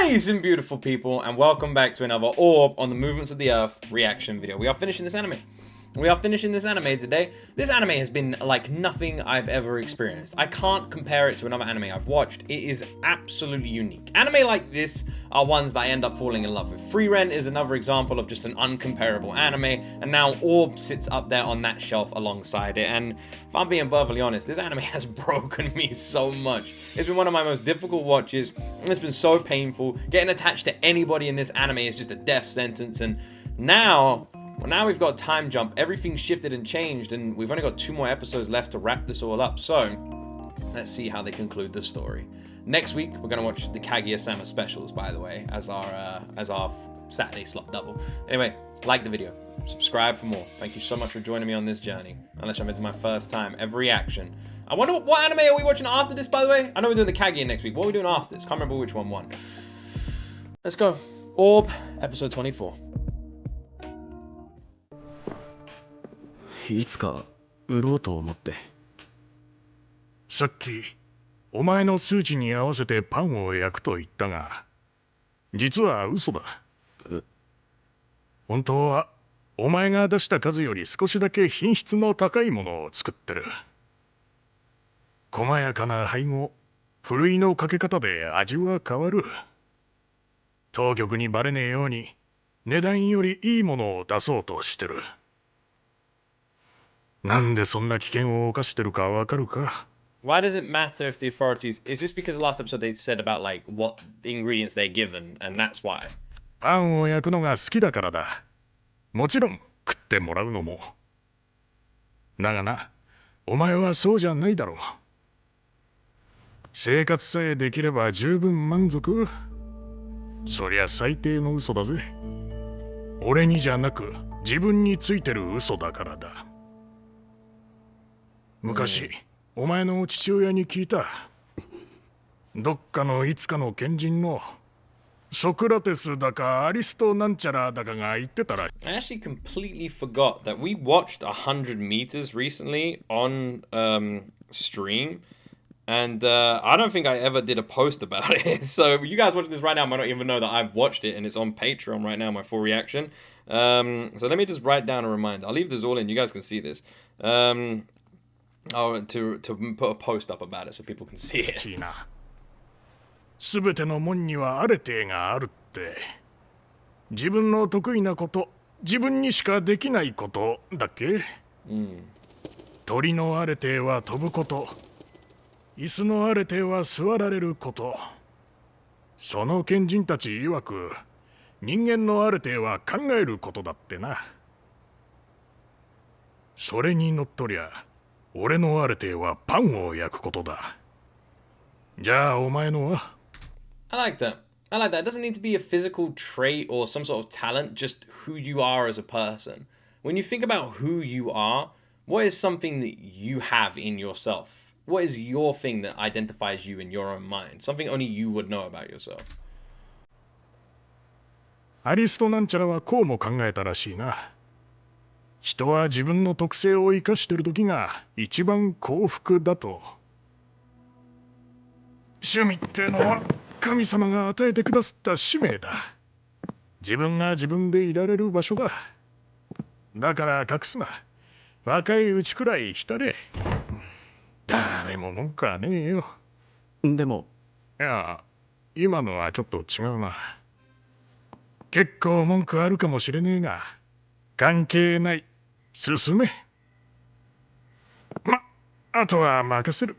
Nice and beautiful people, and welcome back to another Orb on the Movements of the Earth reaction video. We are finishing this anime. Today. This anime has been like nothing I've ever experienced. I can't compare it to another anime I've watched. It is absolutely unique. Anime like this are ones that I end up falling in love with. Free Rent is another example of just an uncomparable anime, and now Orb sits up there on that shelf alongside it. And if I'm being perfectly honest, this anime has broken me so much. It's been one of my most difficult watches. It's been so painful. Getting attached to anybody in this anime is just a death sentence, and now we've got Time Jump. Everything's shifted and changed, and we've only got 2 more episodes left to wrap this all up. So let's see how they conclude the story. Next week, we're gonna watch the Kaguya-sama specials, by the way, as our Saturday slot double. Anyway, like the video, subscribe for more. Thank you so much for joining me on this journey. Unless I'm into my first time ever reaction. I wonder what anime are we watching after this, by the way? I know we're doing the Kaguya next week. What are we doing after this? Can't remember which one won. Let's go. Orb, episode 24. いつか売ろうと思って。さっきお前の数値に合わせてパンを焼くと言ったが、実は嘘だ。本当はお前が出した数より少しだけ品質の高いものを作ってる。細やかな配合、ふるいのかけ方で味は変わる。当局にバレねえように値段よりいいものを出そうとしてる。なんでそんな危険を冒してるかわかるか? Why does it matter if the authorities... Is this because last episode they said about like what ingredients they're given and that's why? パンを焼くのが好きだからだ。もちろん食ってもらうのも。だがな、お前はそうじゃないだろう。生活さえできれば十分満足。そりゃ最低の嘘だぜ。俺にじゃなく自分についてる嘘だからだ。昔、お前の父親に聞いた。どっかのいつかの賢人のソクラテスだかアリストなんちゃらだかが言ってたら。I actually completely forgot that we watched 100 meters recently on stream, and I don't think I ever did a post about it. So you guys watching this right now might not even know that I've watched it, and it's on Patreon right now, my full reaction. So let me just write down a reminder. I'll leave this all in. You guys can see this. To put a post up about it so people can see it. すべてのもんにはあれてがあるって。自分の得意なこと、自分にしかできないことだっけ？鳥のあれては飛ぶこと、椅子のあれては座られること。その賢人たち曰く、人間のあれては考えることだってな。それにのっとりゃ、俺のあれてはパンを焼くことだ。じゃあお前のは？ I like that. It doesn't need to be a physical trait or some sort of talent, just who you are as a person. When you think about who you are, what is something that you have in yourself? What is your thing that identifies you in your own mind? Something only you would know about yourself. アリストなんちゃらはこうも考えたらしいな。人は自分の特性を生かしてる時が一番幸福だと。趣味ってのは神様が与えてくださった使命だ。自分が自分でいられる場所だ。だから隠すな。若いうちくらい浸れ。誰も文句はねえよ。でも、いや、今のはちょっと違うな。結構文句あるかもしれねえが、関係ない。進め。あとは任せる。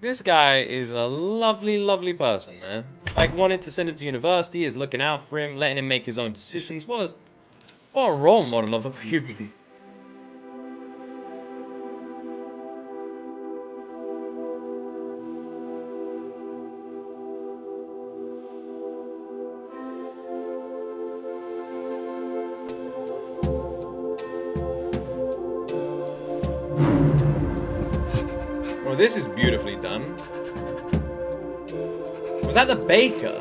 This guy is a lovely, lovely person, man. Like, wanted to send him to university, is looking out for him, letting him make his own decisions. What a role model of a human. Well, this is beautifully done. Was that the baker?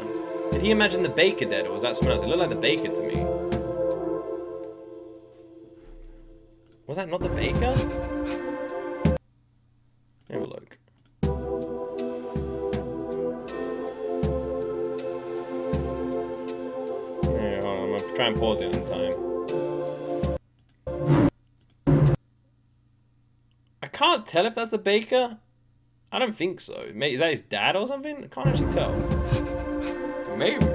Did he imagine the baker dead, or was that someone else? It looked like the baker to me. Was that not the baker? Have a look. try and pause it on time. I can't tell if that's the baker. I don't think so. Is that his dad or something? I can't actually tell. Maybe.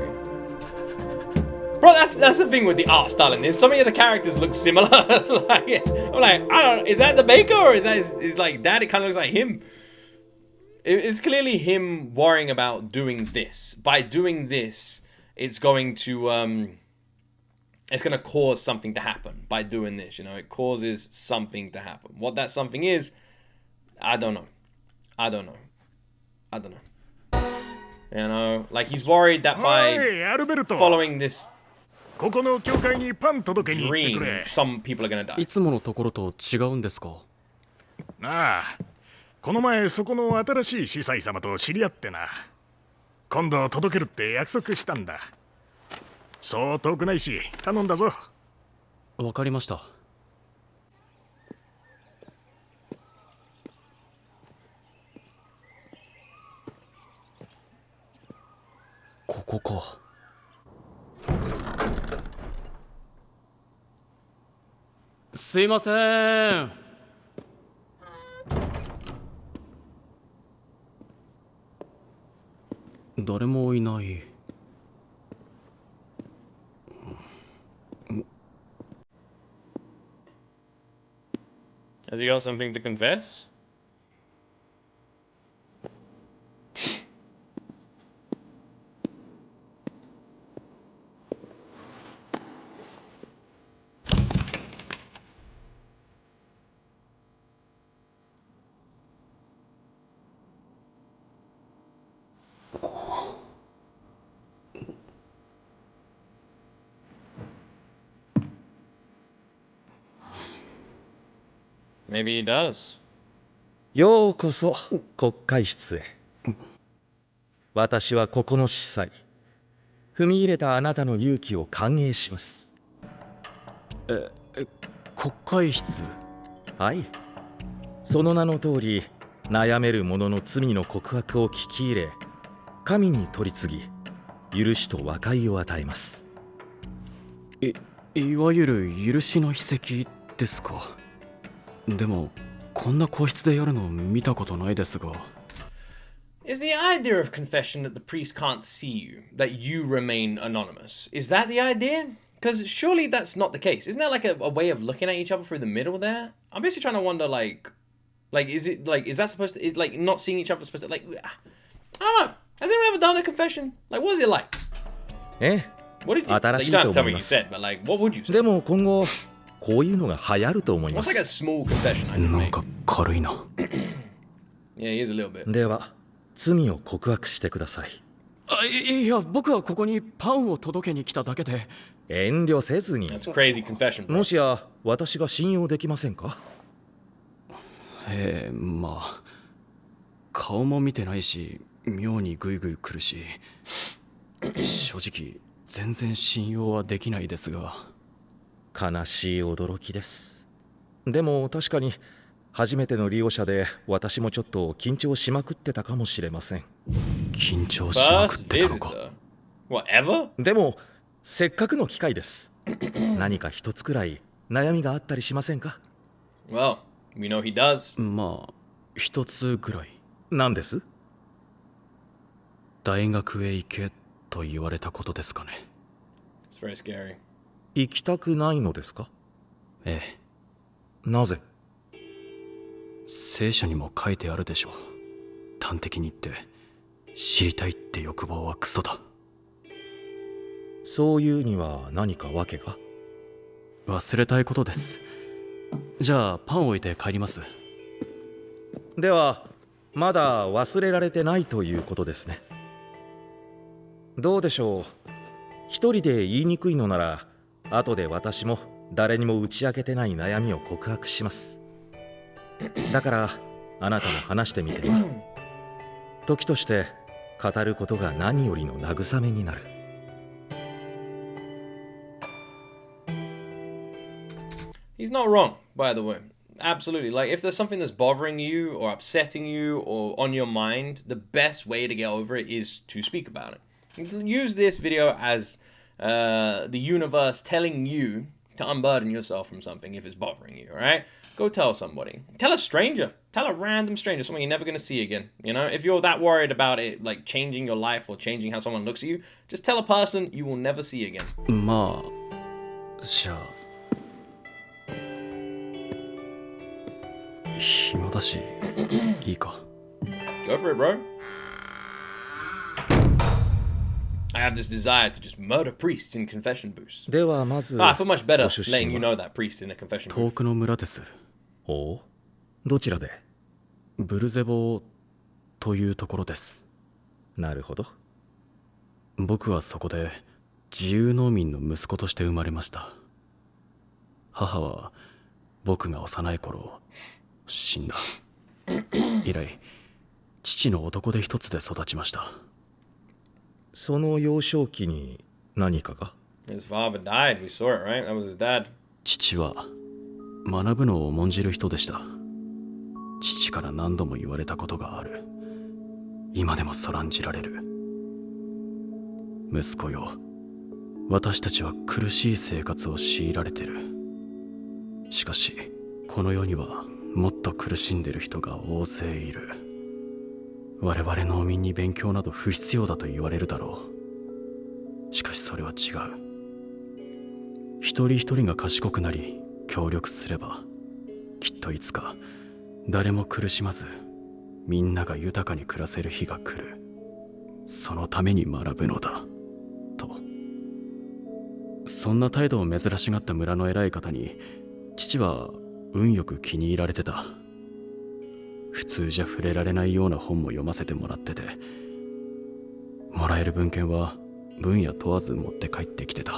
Bro, that's the thing with the art style in this. So many of the characters look similar. Like, I'm like, I don't know. Is that the baker or is that his like dad? It kind of looks like him. It's clearly him worrying about doing this. By doing this, it's going to cause something to happen. By doing this, you know, it causes something to happen. What that something is, I don't know. You know, like he's worried that by following this dream, some people are gonna die. いつものところと違うんですか？なあ、この前そこの新しい司祭様と知り合ってな。今度届けるって約束したんだ。そう遠くないし頼んだぞ。わかりました。ここか。すいません。誰もいない。Has he got something to confess? Maybe he does. ようこそ国会室へ。私はここの司祭。踏み入れたあなたの勇気を歓迎します。国会室。はい。その名の通り、悩める者の罪の告白を聞き入れ、神に取り次ぎ、許しと和解を与えます。いわゆる許しの筆跡ですか。でもこんな個室でやるの見たことないですが。Is the idea of confession that the priest can't see you, that you remain anonymous? Is that the idea? Because surely that's not the case. Isn't there like a way of looking at each other through the middle there? I'm basically trying to wonder, like is that supposed to, like not seeing each other supposed to, like, I don't know. Has anyone ever done a confession? Like, what was it like? What did you? Like, you don't have to tell me what you said, but like, what would you say? でも今後こういうのが流行ると思いま What's す。 like a small confession I can なん make? か軽いな。Yeah, he is a little bit. では罪を告白してください。いや、僕はここにパンを届けに来ただけで。遠慮せずに。 That's a crazy confession, bro. もしや私が信用できませんか？まあ顔も見てないし妙にグイグイ来るし正直全然信用はできないですが。悲しい驚きです。でも確かに初めての利用者で私もちょっと緊張しまくってたかもしれません。緊張しまくっ First てたのか。 visitor? Whatever? でもせっかくの機会です。何か一つくらい悩みがあったりしませんか？ Well, we know he does. まあ一つぐらい。何です？大学へ行けと言われたことですかね。 It's very scary. 行きたくないのですか？ええ。なぜ？聖書にも書いてあるでしょう。端的に言って知りたいって欲望はクソだ。そういうには何か訳が？忘れたいことです。じゃあパンを置いて帰ります。ではまだ忘れられてないということですね。どうでしょう。一人で言いにくいのなら後で私も誰にも打ち明けてない悩みを告白します。だからあなたも話してみては。時として語ることが何よりの慰めになる。He's not wrong, by the way. Absolutely. Like, if there's something that's bothering you or upsetting you or on your mind, the best way to get over it is to speak about it. Use this video as the universe telling you to unburden yourself from something if it's bothering you, all right? Go tell somebody. Tell a stranger. Tell a random stranger, someone you're never going to see again. You know, if you're that worried about it, like changing your life or changing how someone looks at you, just tell a person you will never see again. まあじゃあ暇だしいいか。 Go for it, bro. I have this desire to just murder priests in confession booths. ではまず I feel much better ご出 letting 身 you は know that priest in a confession 遠 booth. くの村です。おうどちらで？ブルゼボというところです。なるほど。僕はそこで自由農民の息子として生まれました。母は僕が幼い頃死んだ。以来父の男手一つで育ちました。その幼少期に何かが？ His father died. We saw it, right? That was his dad. 父は学ぶのを重んじる人でした。父から何度も言われたことがある。今でもそらんじられる。息子よ、私たちは苦しい生活を強いられてる。しかしこの世にはもっと苦しんでる人が大勢いる。我々農民に勉強など不必要だと言われるだろう。しかしそれは違う。一人一人が賢くなり協力すれば、きっといつか誰も苦しまずみんなが豊かに暮らせる日が来る。そのために学ぶのだと。そんな態度を珍しがった村の偉い方に父は運よく気に入られてた。普通じゃ触れられないような本も読ませてもらってて、もらえる文献は分野問わず持って帰ってきてた。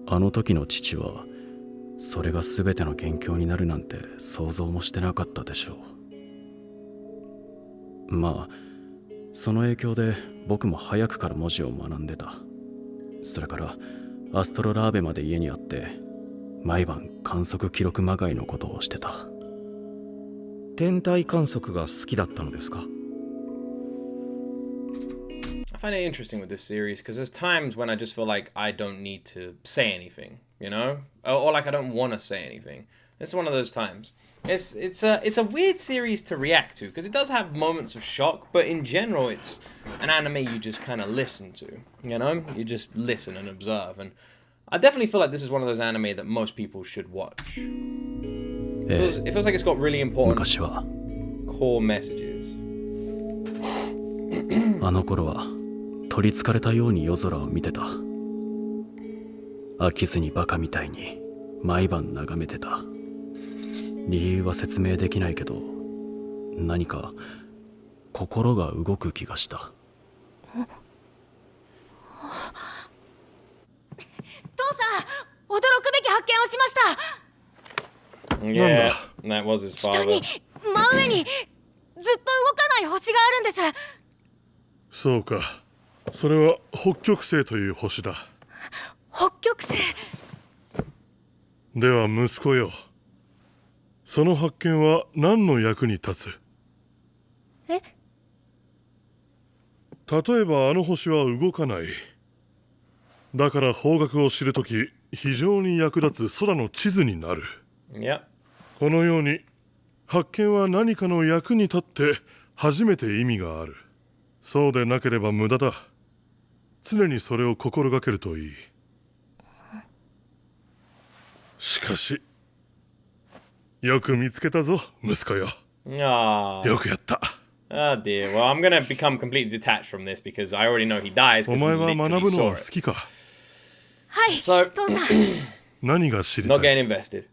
あの時の父はそれが全ての元凶になるなんて想像もしてなかったでしょう。まあその影響で僕も早くから文字を学んでた。それからアストロラーベまで家にあって毎晩観測記録まがいのことをしてた。天体観測が好きだったのですか？ I find it interesting with this series because there's times when I just feel like I don't need to say anything, you know, or like I don't want to say anything. It's one of those times. It's a weird series to react to because it does have moments of shock, but in general, it's an anime you just kind of listen to, you know, you just listen and observe. And I definitely feel like this is one of those anime that most people should watch. It feels like it's got really important 昔は core messages. あの頃は取りつかれたように夜空を見てた。飽きずにバカみたいに毎晩眺めてた。理由は説明できないけど、何か心が動く気がした。父さん、驚くべき発見をしました。Yeah, that was his 下 father. に、真上にずっと動かない星があるんです。そうか、それは北極星という星だ。北極星。では息子よ、その発見は何の役に立つ？え？例えばあの星は動かない。だから方角を知るとき非常に役立つ空の地図になる。Yep. このように発見は何かの役に立って初めて意味がある。そうでなければ無駄だ。常にそれを心がけるといい。しかしよく見つけたぞ息子よ。 Aww. よくやった。 Oh dear. Well, I'm gonna become completely detached from this because I already know he dies お because 前 we は literally 学ぶの saw は好 it. きか？はい、 So- 父さん。何が知りた Not い？ getting invested.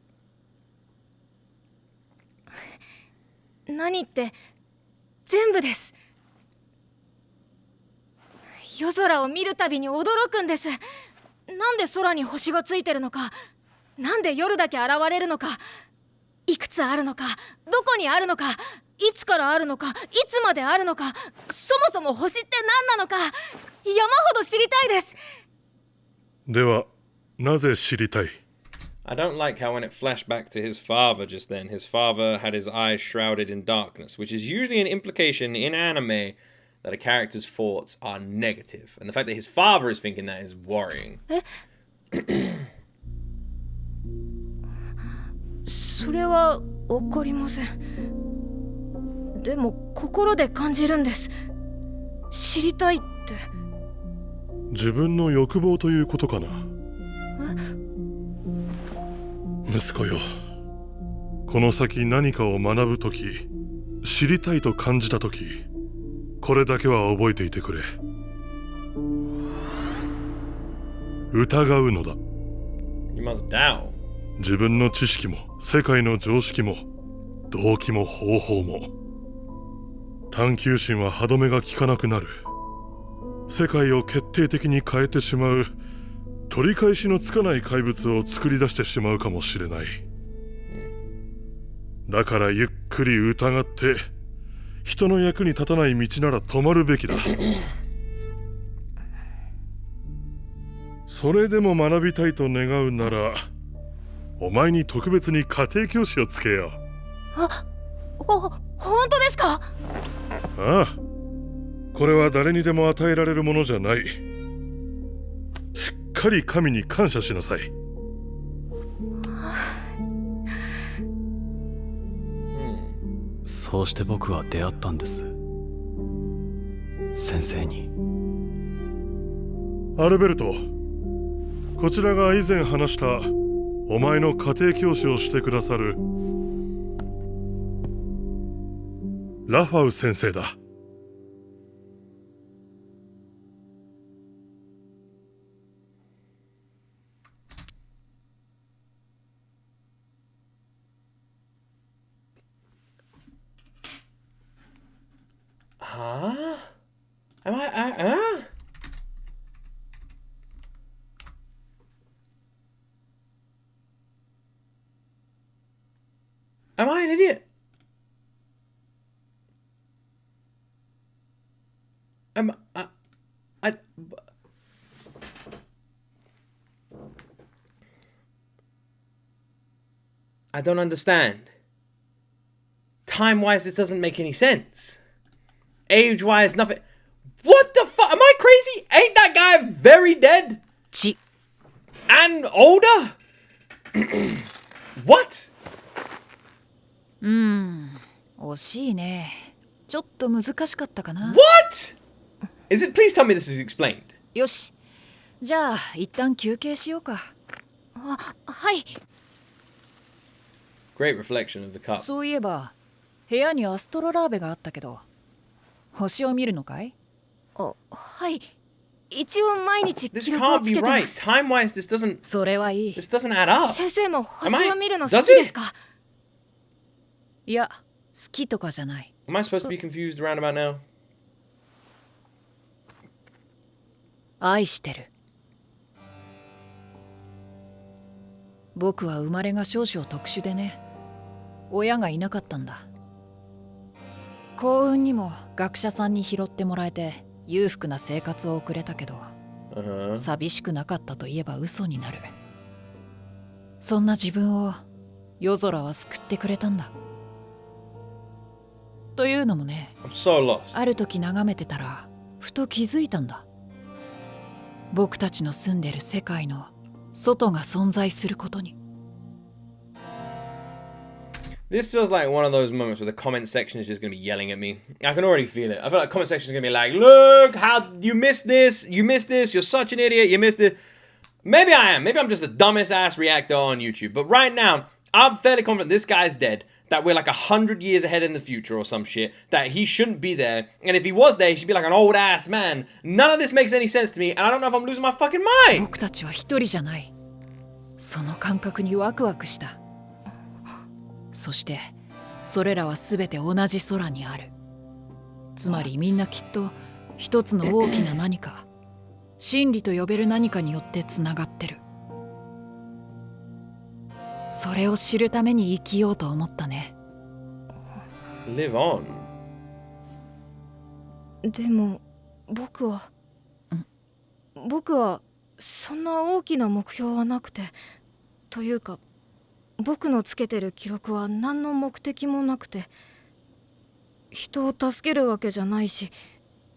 何って全部です。夜空を見るたびに驚くんです。なんで空に星がついてるのか、なんで夜だけ現れるのか、いくつあるのか、どこにあるのか、いつからあるのか、いつまであるのか、そもそも星って何なのか、山ほど知りたいです。ではなぜ知りたい？ I don't like how when it flashed back to his father just then, his father had his eyes shrouded in darkness, which is usually an implication in anime that a character's thoughts are negative. And the fact that his father is thinking that is worrying. それはわかりません。でも心で感じるんです。知りたいって。自分の欲望ということかな。息子よ、この先何かを学ぶとき、知りたいと感じたとき、これだけは覚えていてくれ。疑うのだ。You must doubt. 自分の知識も世界の常識も動機も方法も。探求心は歯止めが効かなくなる。世界を決定的に変えてしまう、取り返しのつかない怪物を作り出してしまうかもしれない。だからゆっくり疑って、人の役に立たない道なら止まるべきだ。それでも学びたいと願うなら、お前に特別に家庭教師をつけよう。本当ですか？ああ、これは誰にでも与えられるものじゃない。しっかり神に感謝しなさい。そうして僕は出会ったんです。先生に。アルベルト、こちらが以前話したお前の家庭教師をしてくださるラファウ先生だ。Huh? Am I? Am I an idiot? I don't understand. Time-wise, this doesn't make any sense. Age-wise, nothing. What the fuck? Am I crazy? Ain't that guy very dead? And older? What? 惜しいね。ちょっと難しかったかな。What? Is it? Please tell me this is explained. よし。じゃあ一旦休憩しようか。はい。Great reflection of the cup. そういえば部屋にアストロラーベがあったけど、星を見るのかい？はい。一応毎日 This 記録を can't つ be けてま right. す。 Time-wise, this doesn't. それはいい。 This doesn't add up. 先生も星を見るの好 Does きですか？いや、好きとかじゃない。Am I supposed to be confused around about now? 愛してる。僕は生まれが少々特殊でね。親がいなかったんだ。幸運にも学者さんに拾ってもらえて裕福な生活を送れたけど、寂しくなかったといえば嘘になる。そんな自分を夜空は救ってくれたんだ。というのもね、I'm so lost. ある時眺めてたらふと気づいたんだ。僕たちの住んでる世界の外が存在することに。This feels like one of those moments where the comment section is just going to be yelling at me. I can already feel it. I feel like the comment section is going to be like, look, how you missed this. You missed this. You're such an idiot. You missed it. Maybe I am. Maybe I'm just the dumbest ass reactor on YouTube. But right now, I'm fairly confident this guy's dead. That we're like 100 years ahead in the future or some shit. That he shouldn't be there. And if he was there, he should be like an old ass man. None of this makes any sense to me. And I don't know if I'm losing my fucking mind. 僕たちは一人じゃない。その感覚にワクワクした。そしてそれらは全て同じ空にある。つまりみんなきっと一つの大きな何か、真理と呼べる何かによってつながってる。それを知るために生きようと思ったね。Live on. でも僕はそんな大きな目標はなくて、というか僕のつけてる記録は何の目的もなくて、人を助けるわけじゃないし、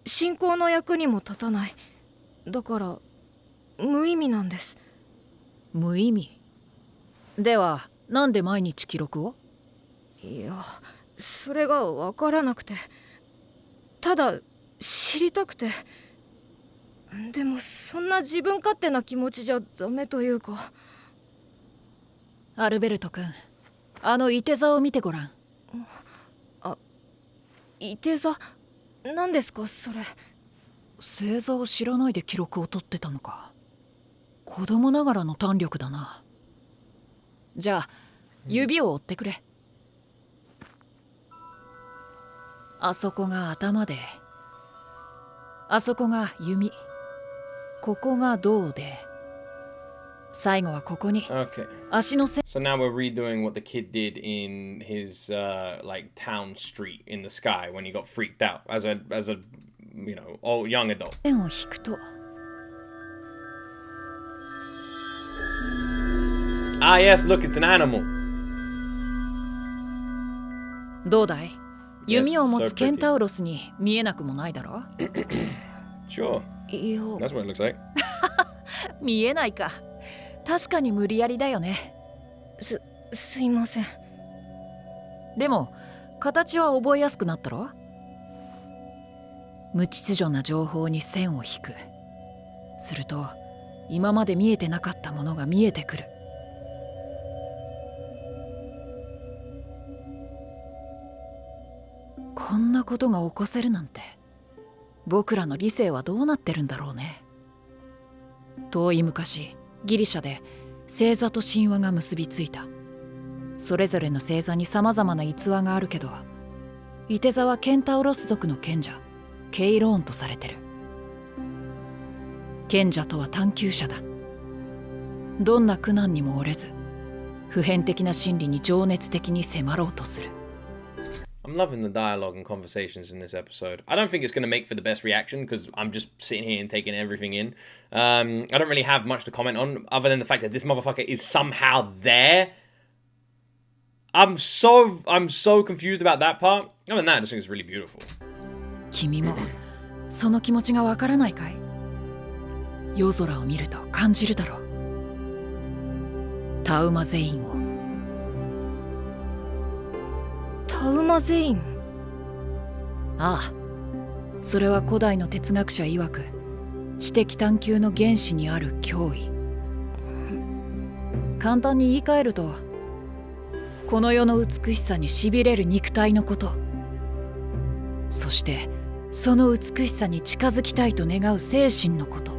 信仰の役にも立たない。だから無意味なんです。無意味ではなんで毎日記録を？いや、それが分からなくて、ただ知りたくて。でもそんな自分勝手な気持ちじゃダメというか。アルベルト君、あのいて座を見てごらん。いて座？何ですかそれ？星座を知らないで記録を取ってたのか。子供ながらの胆力だな。じゃあ指を折ってくれ。あそこが頭で、あそこが弓、ここが胴で、最後はここに Okay. 足の線。 So now we're redoing what the kid did in his like town street in the sky when he got freaked out as a you know old young adult. 線を引くと、 Ah yes, look, it's an animal. どうだい？ Yes, 弓を持 so つケンタ pretty. ウロスに見えなくもないだろ。 Sure, いや、 that's what it looks like. 見えないか。確かに無理やりだよね。すいません。でも形は覚えやすくなったろ。無秩序な情報に線を引く。すると今まで見えてなかったものが見えてくる。こんなことが起こせるなんて、僕らの理性はどうなってるんだろうね。遠い昔ギリシャで星座と神話が結びついた。それぞれの星座にさまざまな逸話があるけど、いて座はケンタウロス族の賢者ケイローンとされてる。賢者とは探求者だ。どんな苦難にも折れず、普遍的な真理に情熱的に迫ろうとする。 I'm loving the dialogue and conversations in this episode. I don't think it's going to make for the best reaction because I'm just sitting here and taking everything in. I don't really have much to comment on other than the fact that this motherfucker is somehow there. I'm so confused about that part. Other than that, I just think it's really beautiful. 君もその気持ちがわからないかい？夜空を見ると感じるだろう。タウマゼインを。タウマゼイン？ああ、それは古代の哲学者曰く知的探求の原始にある脅威。簡単に言い換えると、この世の美しさにしびれる肉体のこと、そしてその美しさに近づきたいと願う精神のこと。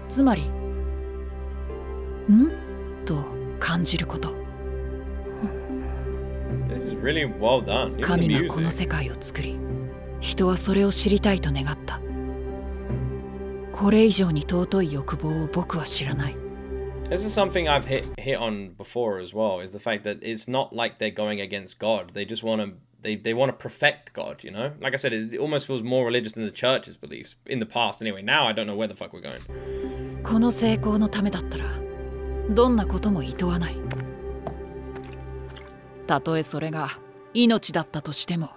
つまりと感じること。 This is really well done. Even the 神がこの music. 世界を作り、人はそれを知りたいと願った。これ以上に尊い欲望を僕は知らない。 This is something I've hit on before as well, is the fact that it's not like they're going against God. They just want to they want to perfect God, you know? Like I said, it almost feels more religious than the church's beliefs in the past anyway. Now I don't know where the fuck we're going. この成功のためだったらどんなことも厭わない。たとえそれが命だったとしても。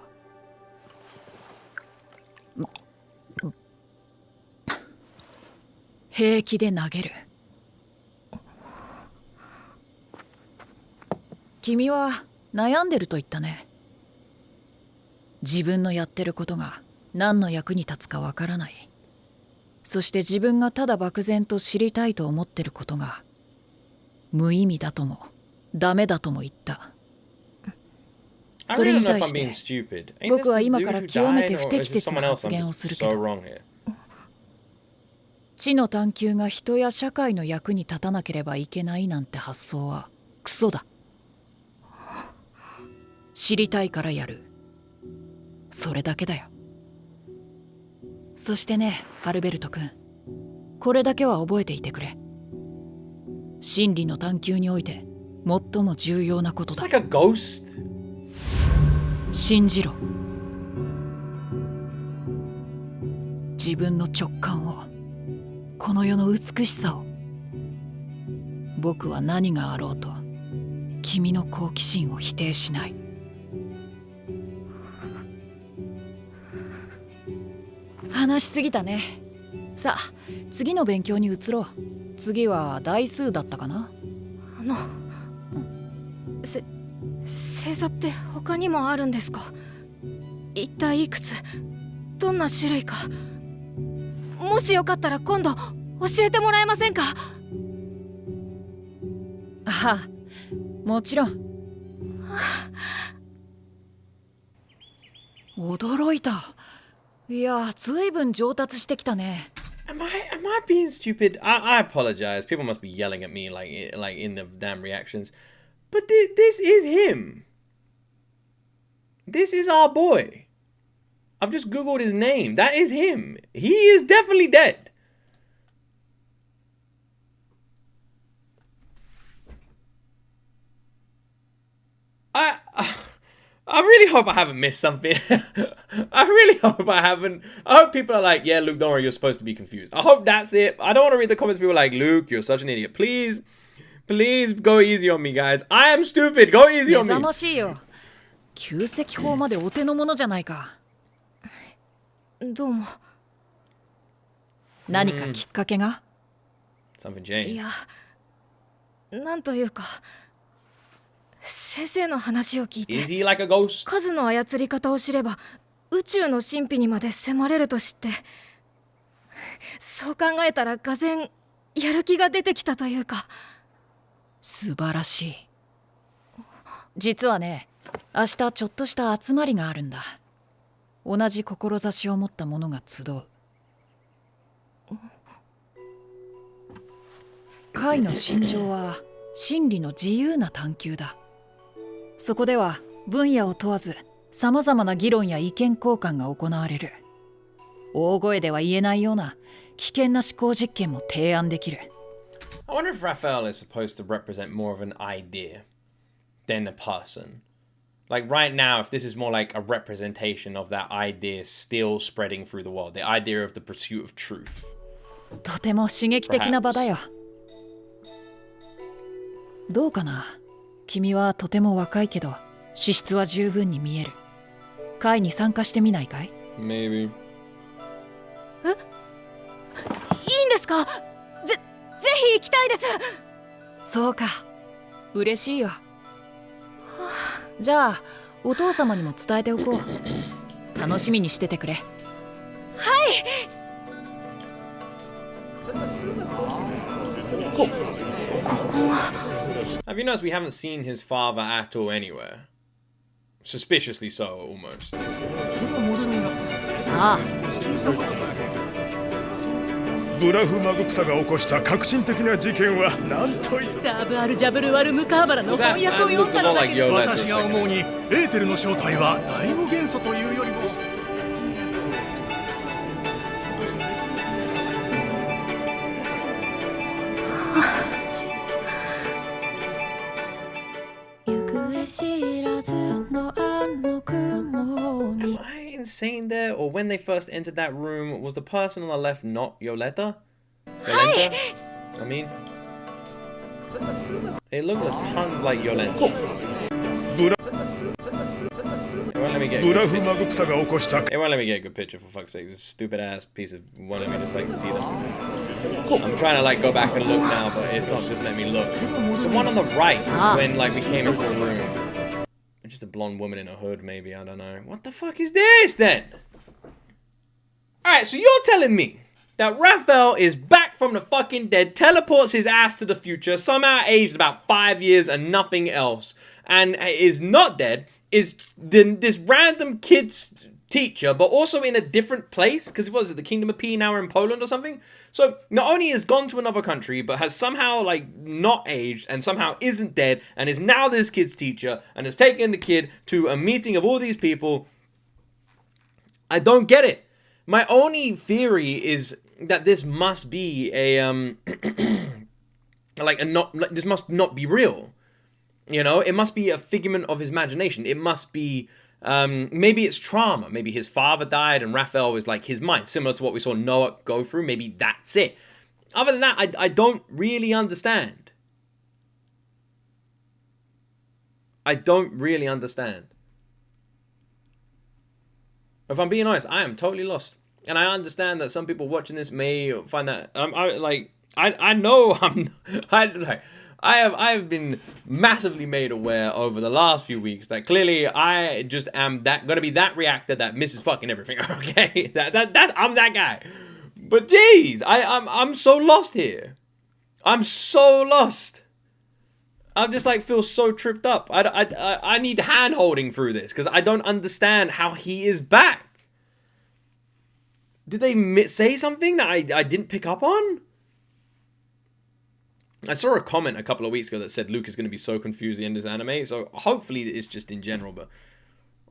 平気で投げる。君は悩んでると言ったね。自分のやってることが何の役に立つかわからない。そして自分がただ漠然と知りたいと思ってることが無意味だともダメだとも言った。それに対して僕は今から極めて不適切な発言をするけど、知の探求が人や社会の役に立たなければいけないなんて発想はクソだ。知りたいからやる。それだけだよ。そしてね、アルベルト君、これだけは覚えていてくれ。真理の探求において最も重要なことだ。 It's like a ghost. 信じろ。自分の直感を、この世の美しさを。僕は何があろうと君の好奇心を否定しない。話しすぎたね。さあ次の勉強に移ろう。次は代数だったかな。星座って他にもあるんですか？一体いくつ、どんな種類か、もしよかったら今度教えてもらえませんか？ああ、もちろん。驚いた。いや、ずいぶん上達してきたね。Am I being stupid? I apologize. People must be yelling at me like in the damn reactions. But this is him. This is our boy. I've just googled his name. That is him. He is definitely dead. I really hope I haven't missed something. I really hope I haven't. I hope people are like, yeah, Luke, don't worry, you're supposed to be confused. I hope that's it. I don't want to read the comments. People are like, Luke, you're such an idiot. Please go easy on me, guys. I am stupid. Go easy on me. 目覚ましいよ。旧石法までお手の物じゃないか。どうも。何かきっかけが？ Something changed. いや、なんというか、先生の話を聞いて、 Is he like a ghost? 数の操り方を知れば宇宙の神秘にまで迫れると知って、そう考えたらがぜんやる気が出てきたというか。素晴らしい。実はね、明日ちょっとした集まりがあるんだ。同じ志を持った者が集う。会の信条は真理の自由な探求だ。そこでは分野を問わずさまざまな議論や意見交換が行われる。大声では言えないような危険な思考実験も提案できる。I wonder if Raphael is supposed to represent more of an idea than a person. Like right now, if this is more like a representation of that idea still spreading through the world, the idea of the pursuit of truth. とても刺激的な場だよ。どうかな。君はとても若いけど資質は十分に見える。会に参加してみないかい？ Maybe. いいんですか？ぜひ行きたいです。そうか、嬉しいよ。じゃあお父様にも伝えておこう。楽しみにしててくれ。はい。ここは。Have you noticed we haven't seen his father at all anywhere? Suspiciously so, almost. ああ、ブラフマグプタが起こした革新的な事件はなんといサーブアルジャブルワルムカーバラの Does that 翻訳を man 読 look ん a だ lot のだ like けど、 Yola? 私が思うにエーテルの正体は第五元素というよりもAm I insane there? Or when they first entered that room, was the person on the left not Yoletta? Yolenta? I mean, it looked a tons like Yolenta. It won't let me get a ブラ good フ picture. マグプタが起こした It won't let me get a good picture, for fuck's sake. This stupid ass piece of won't let me just like see them. I'm trying to like go back and look now, but it's not just letting me look. The one on the right, when like we came into the room. Just a blonde woman in a hood, maybe, I don't know. What the fuck is this then? Alright, so you're telling me that Raphael is back from the fucking dead, teleports his ass to the future, somehow aged about 5 years and nothing else, and is not dead, is this random kid's teacher, but also in a different place, because what is it, the Kingdom of P now are in Poland or something? So not only has gone to another country, but has somehow like not aged and somehow isn't dead and is now this kid's teacher and has taken the kid to a meeting of all these people. I don't get it. My only theory is that this must be a this must not be real. You know, it must be a figment of his imagination. It must be maybe it's trauma. Maybe his father died and Raphael was like his mind, similar to what we saw Noah go through. Maybe that's it. Other than that, I don't really understand. I don't really understand. If I'm being honest, I am totally lost. And I understand that some people watching this may find that I know I have been massively made aware over the last few weeks that clearly I just am gonna be that reactor that misses fucking everything. Okay, that's I'm that guy. But geez, I'm so lost here. I'm so lost. I'm just like feel so tripped up. I need hand holding through this because I don't understand how he is back. Did they say something that I didn't pick up on? I saw a comment a couple of weeks ago that said Luke is going to be so confused at the end of this anime. So hopefully it's just in general. But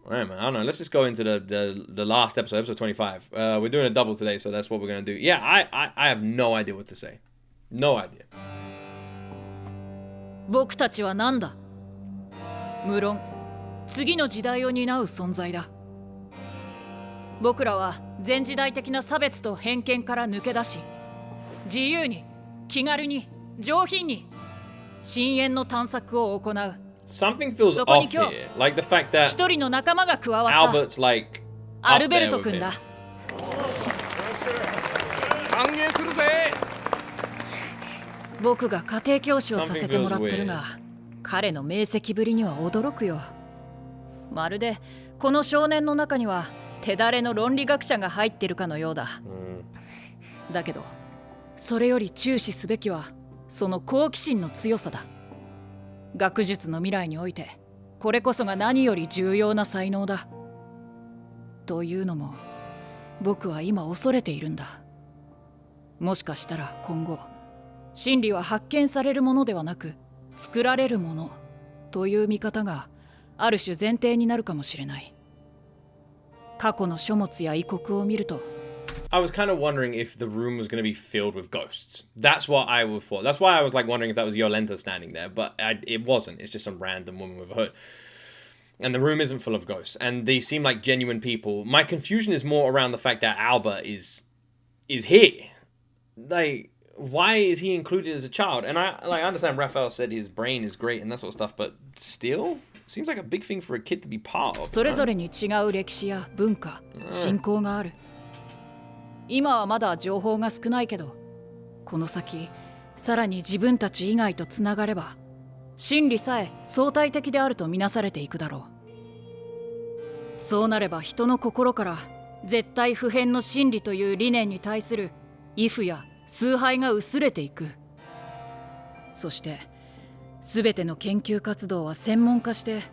alright, man, I don't know. Let's just go into the last episode, episode 25. We're doing a double today, so that's what we're going to do. Yeah, I have no idea what to say. No idea. 僕たちは何だ？無論次の時代を担う存在だ。僕らは前時代的な差別と偏見から抜け出し、自由に気軽に上品に深淵の探索を行う。Something feels off here, like the fact that 一人の仲間が加わった。 Albert's like アルベルト君だ。歓迎するぜ。僕が家庭教師をさせてもらってるが、彼の明晰ぶりには驚くよ。まるでこの少年の中には手だれの論理学者が入ってるかのようだ。だけどそれより注視すべきはその好奇心の強さだ。学術の未来においてこれこそが何より重要な才能だ。というのも僕は今恐れているんだ。もしかしたら今後真理は発見されるものではなく作られるものという見方がある種前提になるかもしれない。過去の書物や遺国を見ると I was kind of wondering if the room was going to be filled with ghosts. That's what I would thought. That's why I was like wondering if that was Yolenta standing there, but it wasn't. It's just some random woman with a hood. And the room isn't full of ghosts, and they seem like genuine people. My confusion is more around the fact that Albert is here. Like, why is he included as a child? And I understand Raphael said his brain is great and that sort of stuff, but still seems like a big thing for a kid to be part of. それぞれに違う歴史や文化、信仰がある。今はまだ情報が少ないけど、この先さらに自分たち以外とつながれば、真理さえ相対的であるとみなされていくだろう。そうなれば人の心から絶対不変の真理という理念に対する畏怖や崇拝が薄れていく。そして全ての研究活動は専門化して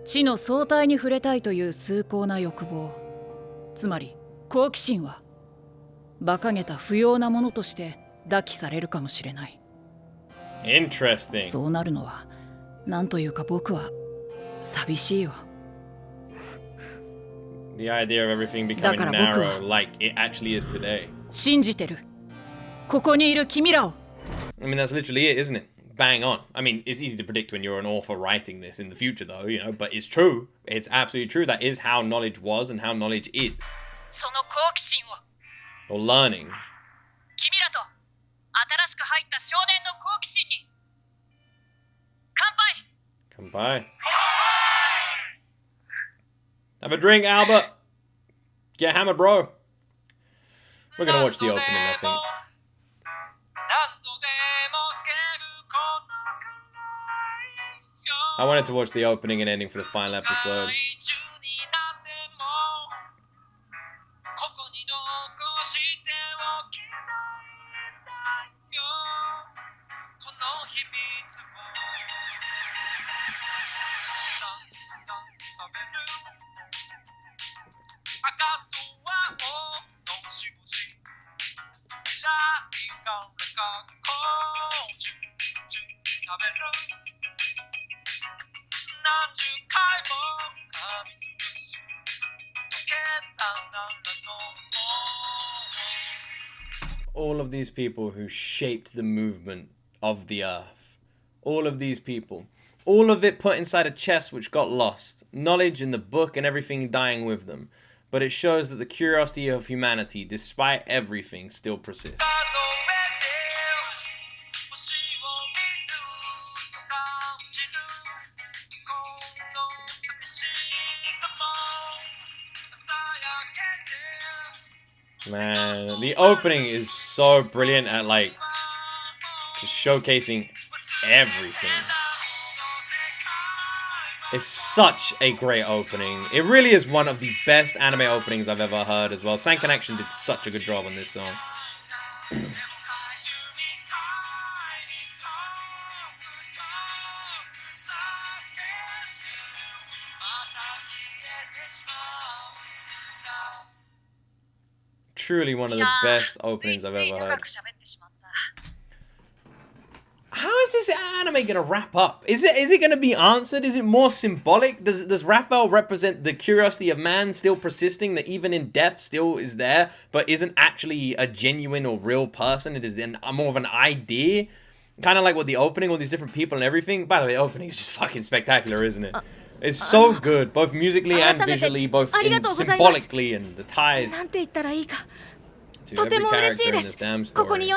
知の相対に触れたいという崇高な欲望、つまり好奇心は馬鹿げた不要なものとして抱きされるかもしれない。Interesting. そうなるのは何というか僕は寂しいよ。The idea of everything becoming narrow like it actually is today. 信じてる。ここにいる君らを。I mean, that's literally it, isn't it? Bang on. I mean, it's easy to predict when you're an author writing this in the future, though, you know, but it's true. It's absolutely true. That is how knowledge was and how knowledge is. その好奇心を。Or learning. 君らと新しく入った少年の好奇心に乾杯。 Come by. Have a drink, Albert. Get hammered, bro. We're gonna watch the opening, I think. I wanted to watch the opening and ending for the final episode. All of these people who shaped the movement of the earth. All of these people. All of it put inside a chest which got lost. Knowledge in the book and everything dying with them. But it shows that the curiosity of humanity, despite everything, still persists. Man, the opening is so brilliant at like just showcasing everything. It's such a great opening. It really is one of the best anime openings I've ever heard as well. Sankan Action did such a good job on this song. Truly one of the best openings I've ever heard. How is this anime gonna wrap up? Is it gonna be answered? Is it more symbolic? Does Raphael represent the curiosity of man still persisting, that even in death still is there, but isn't actually a genuine or real person? It is then more of an idea, kind of like what the opening, all these different people and everything. By the way, the opening is just fucking spectacular, isn't it? It's so good, both musically and visually, both symbolically, and the ties to every character in this damn story.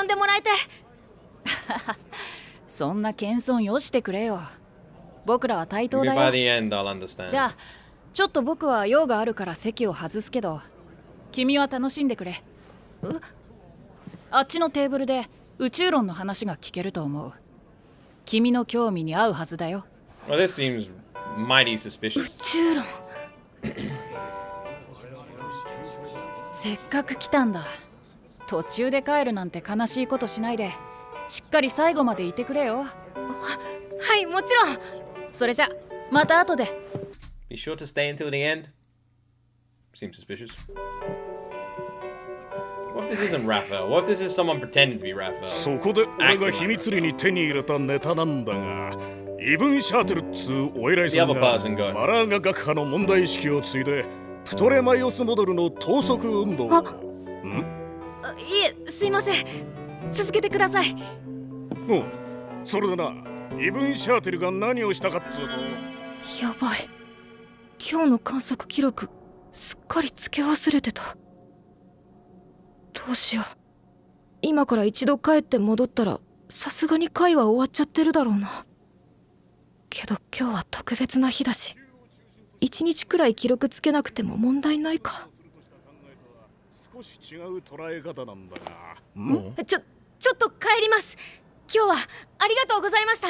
そんな謙遜よしてくれよ。僕らは対等だ Maybe by よ。 the end, I'll understand. じゃあ、ちょっと僕は用があるから席を外すけど、君は楽しんでくれ。あっちのテーブルで宇宙論の話が聞けると思う。君の興味に合うはずだよ。Well, this seems mighty suspicious. 宇宙論。せっかく来たんだ。途中で帰るなんて悲しいことしないで、しっかり最後までいてくれよ。はい、もちろん。それじゃ、また後で。Be sure to stay until the end. Seems suspicious. What if this isn't Raphael? What if this is someone pretending to be Raphael? そこで俺が秘密裏に手に入れたネタなんだが、イブン・シャーテルっつうお偉いさんがマラーガ学派の問題意識を継いでプトレマイオスモデルの等速運動を。いえ、すいません。続けてください。それでな、イブン・シャーテルが何をしたかっつうと。やばい。今日の観測記録すっかりつけ忘れてた。どうしよう。今から一度帰って戻ったらさすがに会は終わっちゃってるだろうな。けど今日は特別な日だし、一日くらい記録つけなくても問題ないか。少し違う捉え方なんだが。ちょっと帰ります。今日はありがとうございました。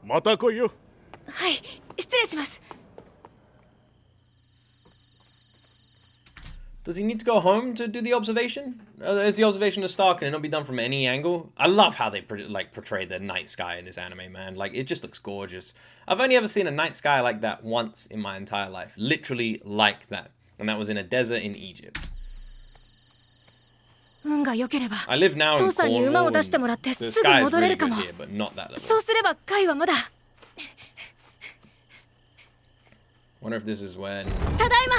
また来いよ。はい、失礼します。Does he need to go home to do the observation? Is the observation of Star? Can it not be done from any angle? I love how they portray the night sky in this anime, man. Like, it just looks gorgeous. I've only ever seen a night sky like that once in my entire life. Literally like that. And that was in a desert in Egypt. 運が良ければ、I live now in 父さんに馬を出してもらってすぐ戻れるかも。そうすれば会はまだ。Wonder if this is when. ただいま。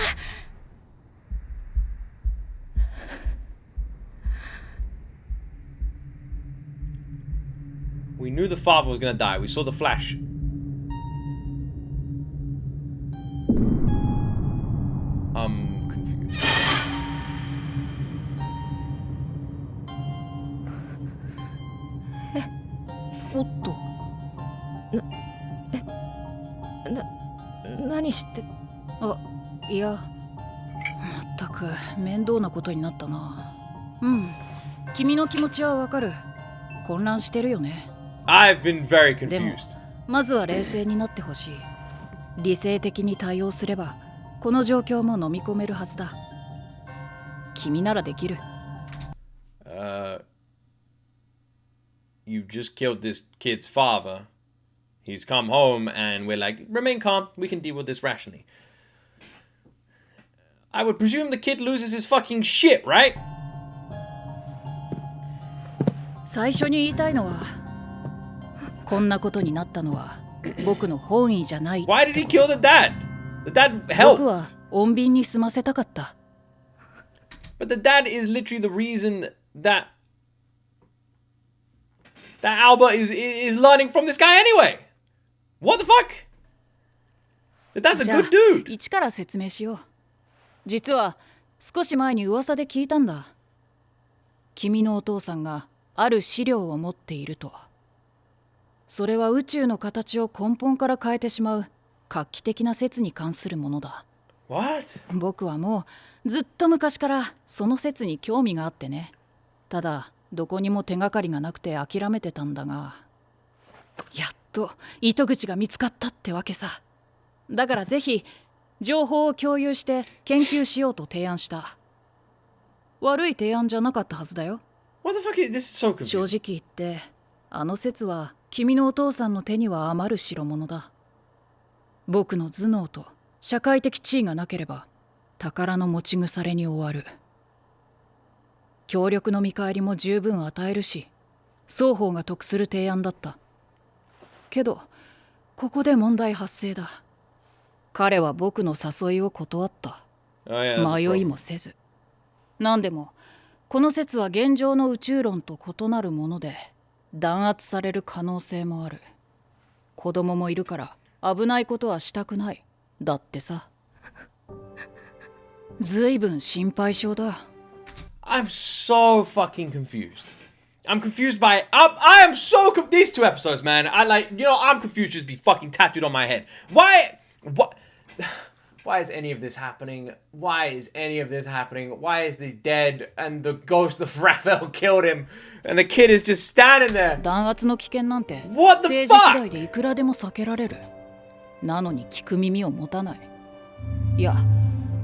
We knew the father was gonna die. We saw the flash. I'm confused. おっと。何して。いや、まったく面倒なことになったな。君の気持ちはわかる。混乱してるよね。I've been very でも confused. まずは冷静になってほしい。理性的に対応すればこの状況も飲み込めるはずだ。君ならできる。You've just killed this kid's father. He's come home and we're like, remain calm. We can deal with this rationally. I would presume the kid loses his fucking shit, right? 最初に言いたいのは、こんなことになったのは僕の本意じゃない。Why did he kill the dad? The dad 僕 helped. は穏便に済ませたかった。But the dad is literally the reason that Albert is learning from this guy anyway. What the fuck? That's a good dude. 一から説明しよう。実は少し前に噂で聞いたんだ。君のお父さんがある資料を持っていると。それは宇宙の形を根本から変えてしまう画期的な説に関するものだ。What? 僕はもうずっと昔からその説に興味があってね。ただどこにも手がかりがなくて諦めてたんだが、やっと糸口が見つかったってわけさ。だからぜひ情報を共有して研究しようと提案した。悪い提案じゃなかったはずだよ。 What the fuck is this? Is so 正 confusing. 直言ってあの説は君のお父さんの手には余る代物だ。僕の頭脳と社会的地位がなければ宝の持ち腐れに終わる。協力の見返りも十分与えるし、双方が得する提案だった。けどここで問題発生だ。彼は僕の誘いを断った。 Oh yeah. That's a 迷い problem. もせず。何でもこの説は現状の宇宙論と異なるもので弾圧される可能性もある。子供もいるから危ないことはしたくないだってさ。ずいぶん心配性だ。 I'm so fucking confused. I'm confused by. I am so these 2 episodes, man. I'm confused. Just be fucking tattooed on my head. Why? What? Why is any of this happening? Why is any of this happening? Why is the dead and the ghost of Raphael killed him, and the kid is just standing there? 弾圧の危険なんて What the 政治次 fuck? 第でいくらでも避けられる。なのに聞く耳を持たない。いや、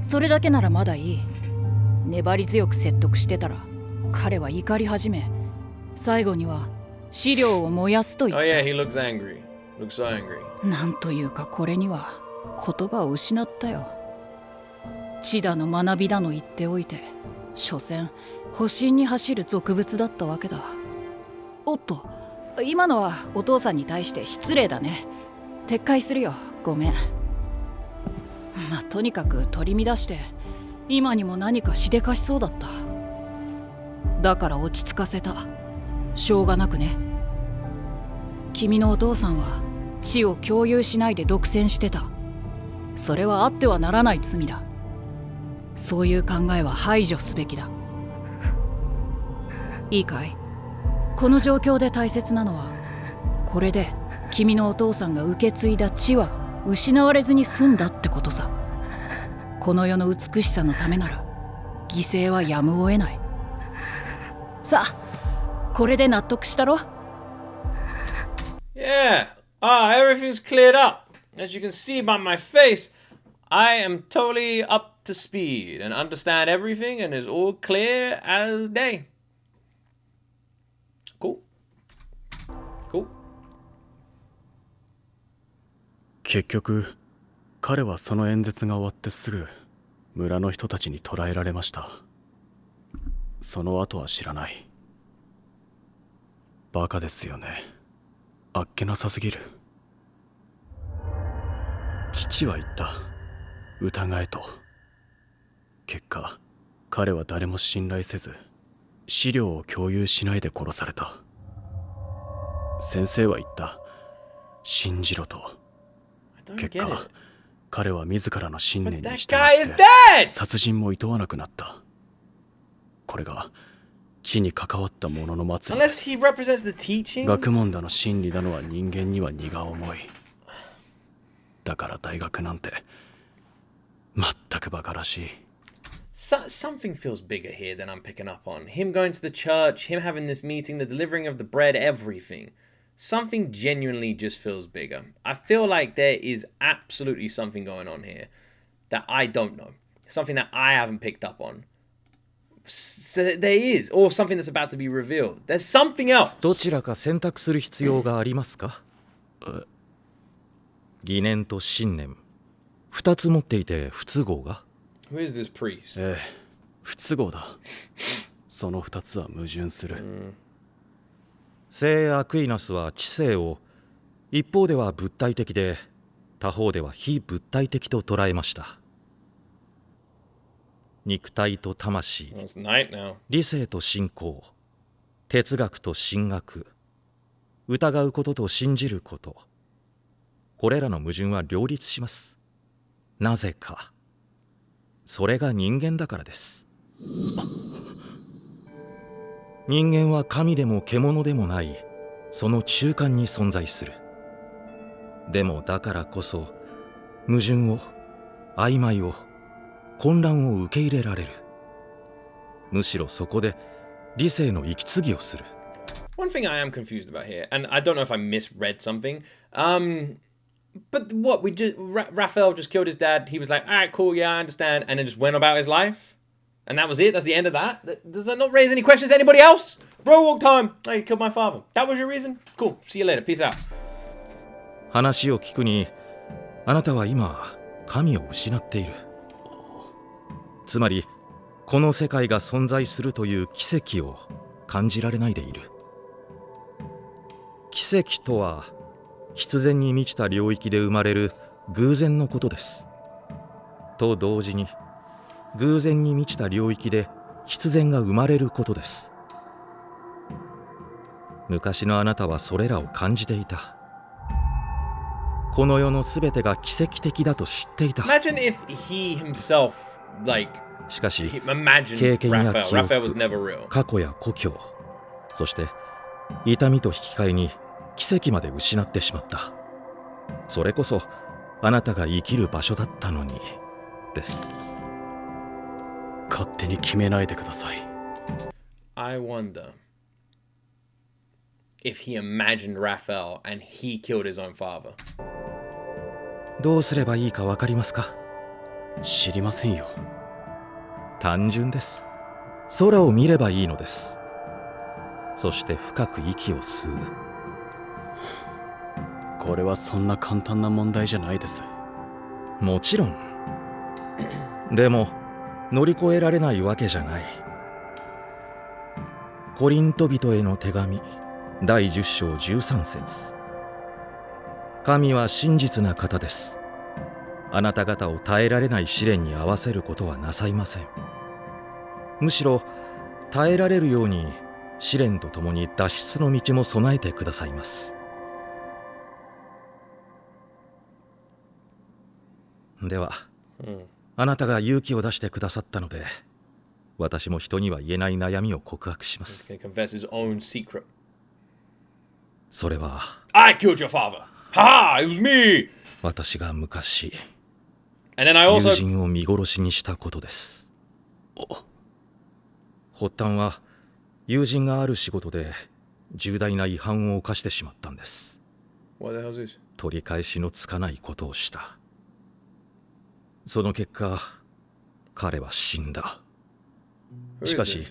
それだけならまだいい。粘り強く説得してたら彼は怒り始め、最後には資料を燃やすと言っ Oh た。 yeah, he looks angry. Looks so angry. なんというかこれには言葉を失ったよ。知だの学びだの言っておいて、所詮保身に走る俗物だったわけだ。おっと、今のはお父さんに対して失礼だね。撤回するよ、ごめん。まあとにかく取り乱して今にも何かしでかしそうだった。だから落ち着かせた。しょうがなくね。君のお父さんは知を共有しないで独占してた。それはあってはならない罪だ。そういう考えは排除すべきだ。いいかい？この状況で大切なのは、これで君のお父さんが受け継いだ知は失われずに済んだってことさ。この世の美しさのためなら犠牲はやむを得ない。さあ、これで納得したろ？ Yeah. Everything's cleared up. As you can see by my face, I am totally up to speed and understand everything and is all clear as day. Cool. Cool. 結局彼はその演説が終わってすぐ村の人たちに捕らえられました。その後は知らない。バカですよね。あっけなさすぎる。父は言った。疑えと。結果彼は誰も信頼せず資料を共有しないで殺された。先生は言った。信じろと。 I don't 結 get 果 it. 彼は自らの信 But 念に that 従 guy is って dead! 殺人も厭わなくなった。これが知に関わった者の末路で Unless す。 he represents the teaching. 学問だの真理だのは人間には荷が重い。だから大学なんて全くバカらしい。 Something feels bigger here than I'm picking up on. Him going to the church, him having this meeting, the delivering of the bread, everything. Something genuinely just feels bigger. I feel like there is absolutely something going on here that I don't know. Something that I haven't picked up on. So there is, or something that's about to be revealed. There's something else. どちらか選択する必要がありますか？疑念と信念2つ持っていて不都合が？ Who is this priest? ええ、不都合だ。その2つは矛盾する。聖アクイナスは知性を一方では物体的で他方では非物体的と捉えました。肉体と魂、 Well, it's night now. 理性と信仰、哲学と神学、疑うことと信じること、これらの矛盾は両立します。なぜか。それが人間だからです。人間は神でも獣でもないその中間に存在する。でもだからこそ矛盾を、曖昧を、混乱を受け入れられる。むしろそこで理性の息継ぎをする。One thing I am confused about here, and I don't know if I misread something, but what, Raphael just killed his dad, he was like, alright, cool, yeah, I understand, and then just went about his life? And that was it? That's the end of that? Does that not raise any questions to anybody else? Bro, walked home. Oh, you killed my father. That was your reason? Cool. See you later. Peace out. 話を聞くに、あなたは今、神を失っている。つまり、この世界が存在するという奇跡を感じられないでいる。奇跡とは、必然に満ちた領域で生まれる偶然のことです。と同時に、偶然に満ちた領域で必然が生まれることです。昔のあなたはそれらを感じていた。この世のすべてが奇跡的だと知っていた。Imagine if he himself, like, しかし、 imagined 経験や Raphael. 記 Raphael 憶、 was never real. 過去や故郷、そして痛みと引き換えに奇跡まで失ってしまった。それこそあなたが生きる場所だったのにです。勝手に決めないでください。 I wonder if he imagined Raphael and he killed his own father. どうすればいいかわかりますか？知りませんよ。単純です。空を見ればいいのです。そして深く息を吸う。これはそんな簡単な問題じゃないです。もちろん。でも乗り越えられないわけじゃない。コリント人への手紙第10章13節。神は真実な方です。あなた方を耐えられない試練に合わせることはなさいません。むしろ耐えられるように試練とともに脱出の道も備えてくださいます。では、あなたが勇気を出してくださったので、私も人には言えない悩みを告白します。He's gonna confess his own secret. それは、 I killed your father. Ha! It was me. 私が昔、 And then I 友 also 人を見殺しにしたことです。発端は、友人がある仕事で重大な違反を犯してしまったんです。 What the hell is this? 取り返しのつかないことをした。その結果、彼は死んだ。しかし、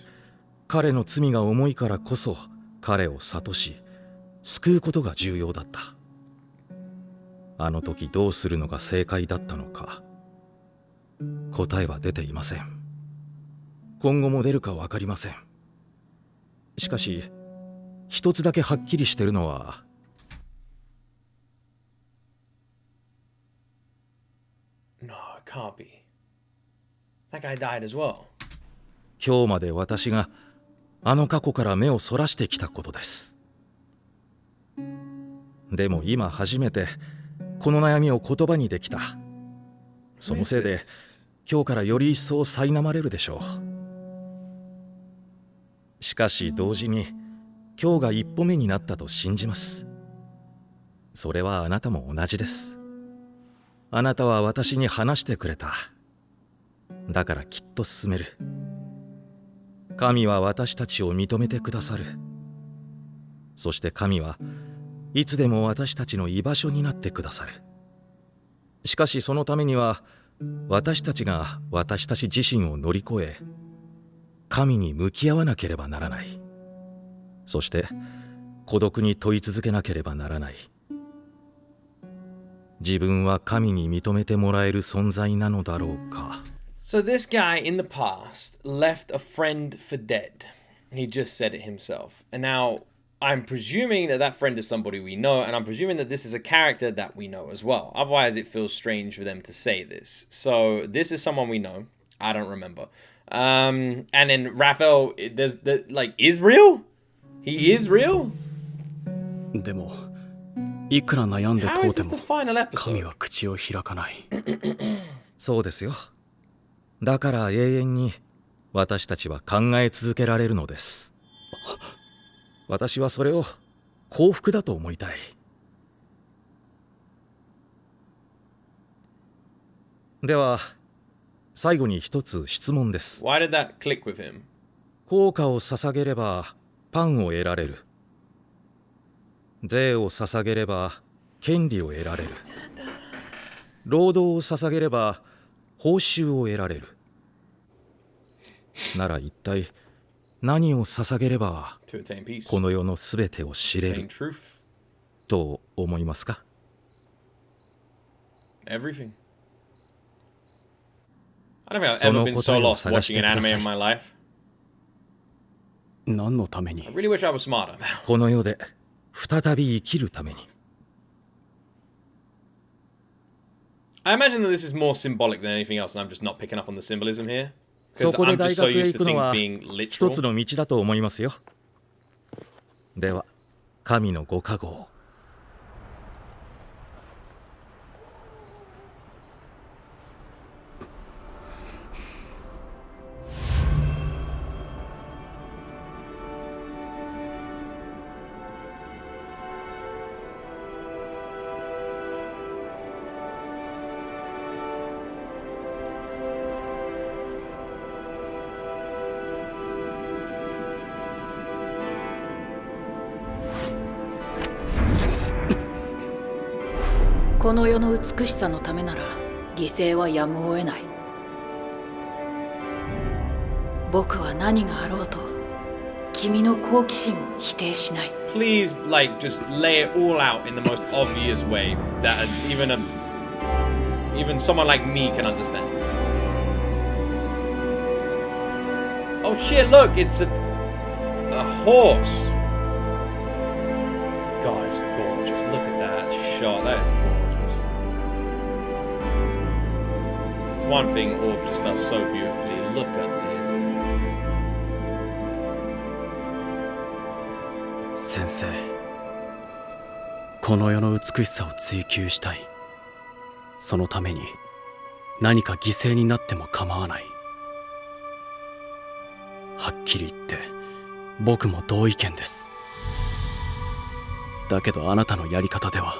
彼の罪が重いからこそ彼を諭し、救うことが重要だった。あの時どうするのが正解だったのか、答えは出ていません。今後も出るか分かりません。しかし、一つだけはっきりしてるのは、No, it can't be. That guy died as well. 今日まで私があの過去から目をそらしてきたことです。でも今初めてこの悩みを言葉にできた。そのせいで今日からより一層苛まれるでしょう。しかし同時に今日が一歩目になったと信じます。それはあなたも同じです。あなたは私に話してくれた。だからきっと進める。神は私たちを認めてくださる。そして神はいつでも私たちの居場所になってくださる。しかしそのためには私たちが私たち自身を乗り越え、神に向き合わなければならない。そして孤独に問い続けなければならない。自分は神に認めてもらえる存在なのだろうか。So this guy in the past left a friend for dead. He just said it himself. And now I'm presuming that that friend is somebody we know, and I'm presuming that this is a character that we know as well. Otherwise, it feels strange for them to say this. So this is someone we know. I don't remember. And then Raphael, is real? He is real? でもいくら悩んで How 問 is うて this the も final 神 episode? は口を開かない。そうですよ。だから永遠に私たちは考え続けられるのです。私はそれを幸福だと思いたい。では最後に一つ質問です。 Why did that click with him? 効果を捧げればパンを得られる。税を捧げれば権利を得られる。労働を捧げれば報酬を得られる。なら一体何を捧げれば To attain peace. この世のすべてを知れ Attain る truth. と思いますか？ Everything. I don't think I've ever been so lost watching an anime in my life. 何のため I に really wish I was smarter. この世で再び生きるために。 I imagine that this is more symbolic than anything else, and I'm just not picking up on the symbolism here. そ Because こで I'm 大 just 学 so へ used 行 to くの things は being 一 literal. つの道だと思いますよ。では、神のご加護を。この世の美しさのためなら犠牲はやむを得ない。僕は何があろうと君の好奇心を否定しない。 Please, like, just lay it all out in the most obvious way that even someone like me can understand. Oh shit! Look, it's a horse. God, it's gorgeous. Look at that shot. That is gorgeous. It's one thing Orb just does so beautifully. Look at this. 先生、この世の美しさを追求したい。そのために何か犠牲になっても構わない。はっきり言って僕も同意見です。だけどあなたのやり方では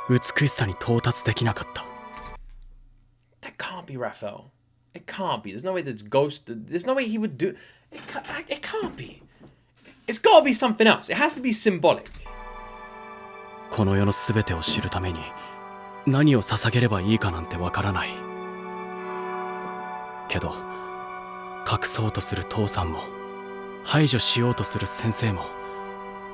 美しさに到達できなかった。 That can't be Raphael. It can't be. There's no way there's Ghost. There's no way he would do. It can't be. It's got to be something else. It has to be symbolic. この世のすべてを知るために何を捧げればいいかなんてわからない。けど隠そうとする父さんも排除しようとする先生も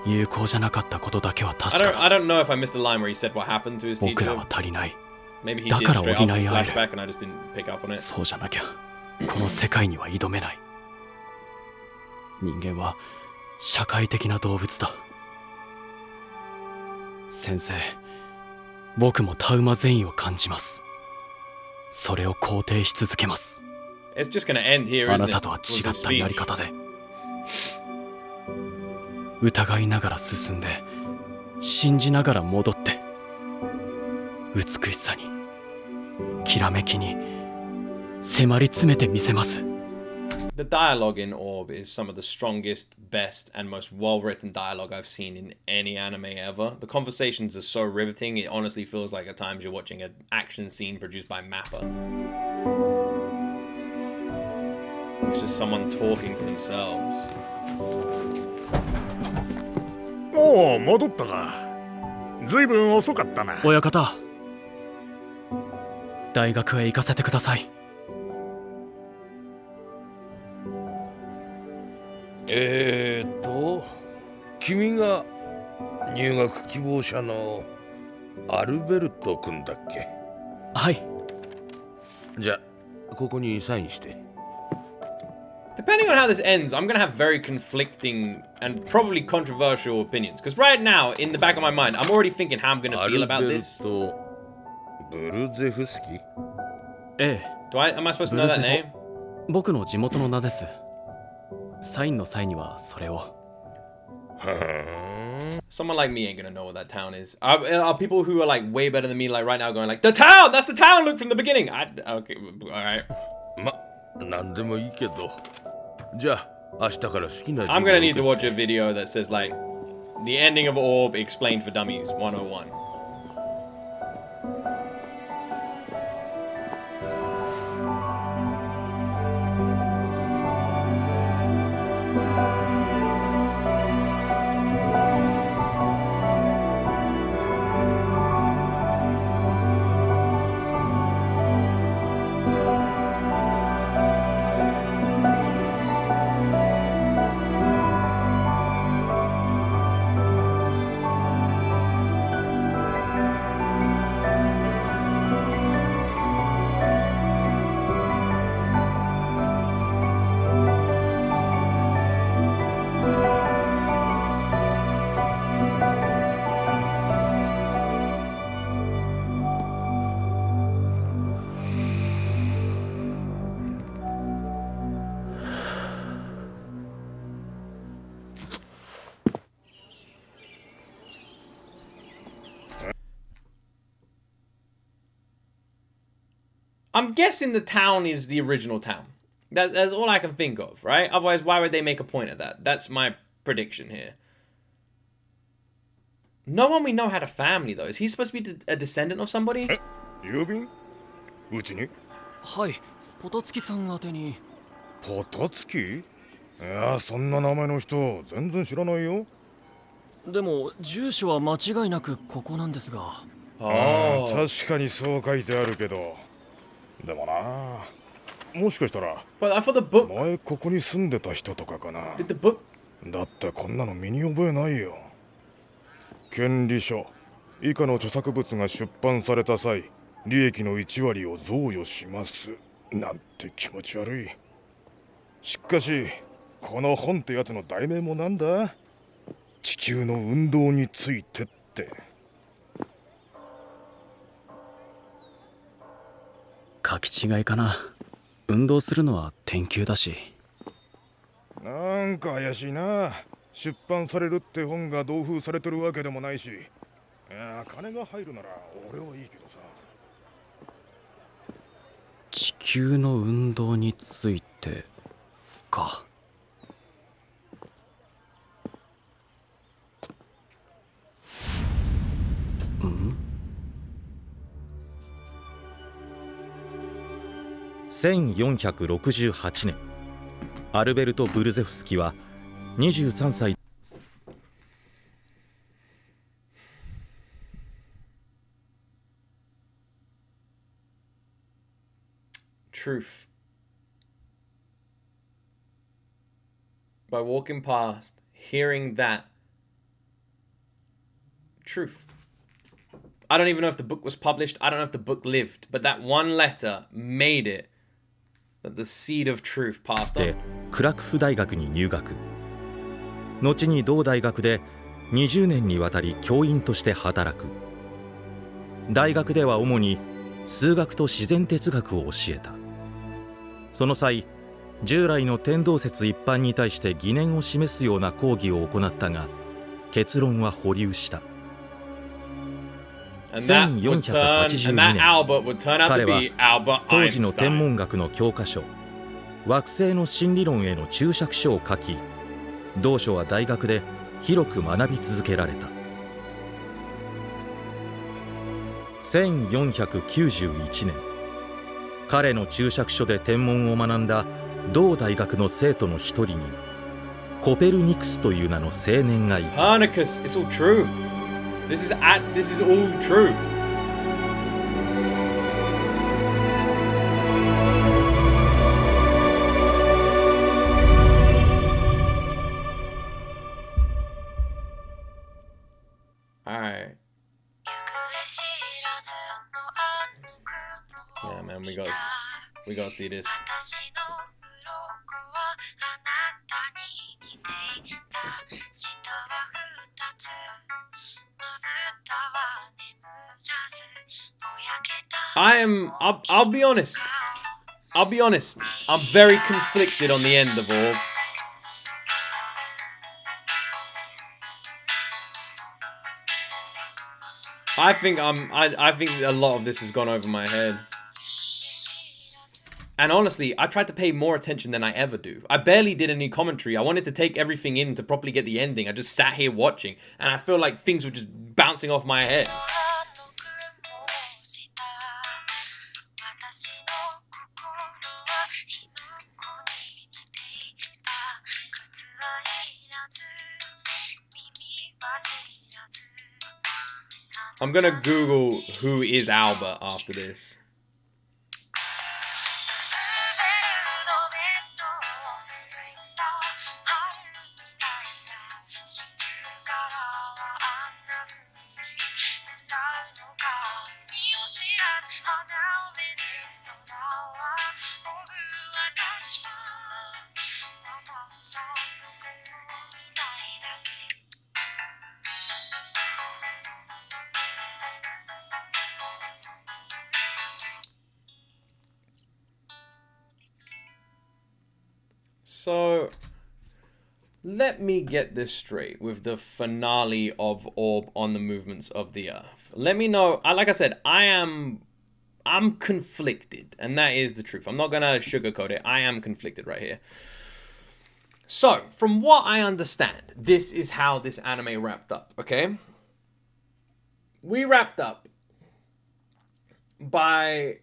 有効じゃなかったことだけは確かだ。 I don't know if I missed a line where he said what happened to his 僕ら teacher. は足りない。 Maybe he だ did から補 straight い off 合え the る。 flashback, and I just didn't pick up on it. そうじゃなきゃこの世界には挑めない。人間は社会的な動物だ。先生、僕もタウマ善意を感じます。それを肯定し続けます。 It's just gonna end here, あ isn't な it? たとは With 違 the ったやり speech. 方で疑いながら進んで信じながら戻って美しさにきらめきに迫り詰めてみせます。 The dialogue in Orb is some of the strongest, best, and most well-written dialogue I've seen in any anime ever. The conversations are so riveting, it honestly feels like at times you're watching an action scene produced by Mappa. It's just someone talking to themselves. おお、戻ったか。ずいぶん遅かったな。親方、大学へ行かせてください。君が入学希望者のアルベルト君だっけ？はい。じゃあここにサインして。 Depending on how this ends, I'm gonna have very conflicting and probably controversial opinions. Because right now, in the back of my mind, I'm already thinking how I'm gonna ア feel ル about ベル this. ト・ブルゼフスキ？ええ、 Am I supposed to know that name? 僕の地元の名です。サインの際にはそれを。 Someone like me ain't gonna know what that town is. Are people who are like way better than me like right now going like, the town! That's the town! Look from the beginning! Okay, alright. なんでもいいけど。じゃあ明日から好きな I'm gonna need to watch a video that says like, the ending of Orb explained for dummies 101. I'm guessing the town is the original town. That's all I can think of, right? Otherwise, why would they make a point of that? That's my prediction here. No one we know had a family, though. Is he supposed to be a descendant of somebody? 郵便うちにはい、ポトツキさん宛てに。ポトツキいやそんな名前の人全然知らないよでも住所は間違いなくここなんですが。確かにそう書いてあるけどでもなもしかしたら But I thought the book... 前ここに住んでた人とかかな Did the book... だってこんなの身に覚えないよ権利書以下の著作物が出版された際利益の1割を贈与しますなんて気持ち悪いしかしこの本ってやつの題名もなんだ地球の運動についてって書き違いかな。運動するのは天球だし。なんか怪しいな出版されるって本が同封されてるわけでもないしいや金が入るなら俺はいいけどさ地球の運動についてか。1468年アルベルト・ブルゼフスキは23歳 Truth. By walking past, hearing that. Truth. I don't even know if the book was published. I don't know if the book lived. But that one letter made it that the seed of truth passed で on. クラクフ大学に入学後に同大学で20年にわたり教員として働く大学では主に数学と自然哲学を教えたその際従来の天動説一般に対して疑念を示すような講義を行ったが結論は保留した And that Albert would turn out to be Albert 当時の天 Einstein. 文学の教科書惑星の新理論への注釈書を書き同書は大学で広く学び続けられた1491年彼の注釈書で天文を学んだ同大学の生徒の一人にコペルニクスという名の青年がいた Copernicus, it's all true. This is all true. Alright. Yeah, man, we gotta see this. I'll be honest. I'll be honest. I'm very conflicted on the end of Orb. I think a lot of this has gone over my head. And honestly, I tried to pay more attention than I ever do. I barely did any commentary. I wanted to take everything in to properly get the ending. I just sat here watching, and I feel like things were just bouncing off my head. I'm gonna Google who is Albert after this. So, let me get this straight with the finale of Orb on the Movements of the Earth. Let me know, like I said, I am I'm conflicted, and that is the truth. I'm not gonna sugarcoat it. I am conflicted right here. So, from what I understand, this is how this anime wrapped up, okay? We wrapped up by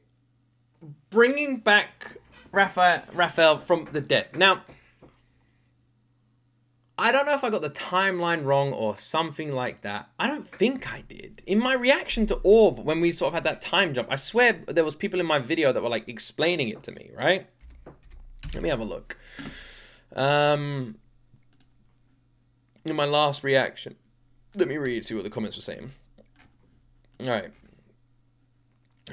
bringing back Raphael from the dead. Now, I don't know if I got the timeline wrong or something like that. I don't think I did. In my reaction to Orb, when we sort of had that time jump, I swear there was people in my video that were like explaining it to me, right? Let me have a look. In my last reaction, let me read, see what the comments were saying. All right.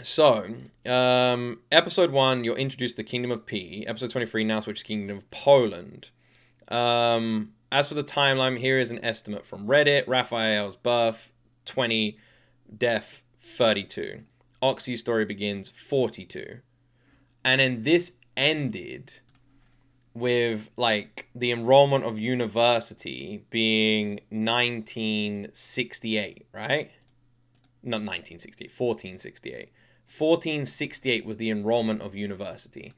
So, episode 1, you're introduced to the Kingdom of P. Episode 23, now switch to Kingdom of Poland. As for the timeline, here is an estimate from Reddit. Raphael's birth, 20. Death, 32. Oxy's story begins, 42. And then this ended with, like, the enrollment of university being 1968, right? Not 1968, 1468. 1468 was the enrollment of university.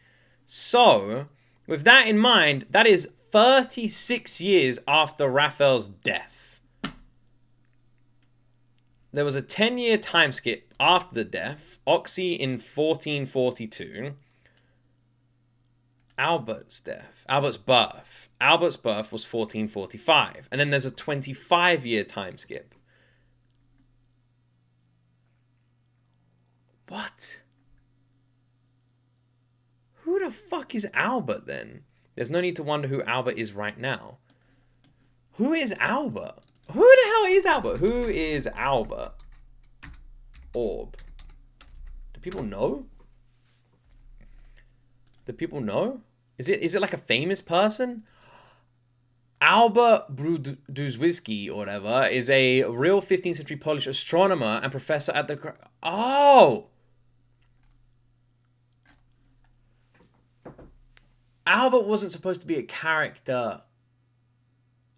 So, with that in mind, that is 36 years after Raphael's death. There was a 10-year time skip after the death. Oxy in 1442. Albert's birth. Albert's birth was 1445. And then there's a 25-year time skip. What? Who the fuck is Albert then? There's no need to wonder who Albert is right now. Who is Albert? Who the hell is Albert? Who is Albert? Orb. Do people know? Do people know? Is it like a famous person? Albert Brudzinski or whatever is a real 15th century Polish astronomer and professor at the... Oh! Albert wasn't supposed to be a character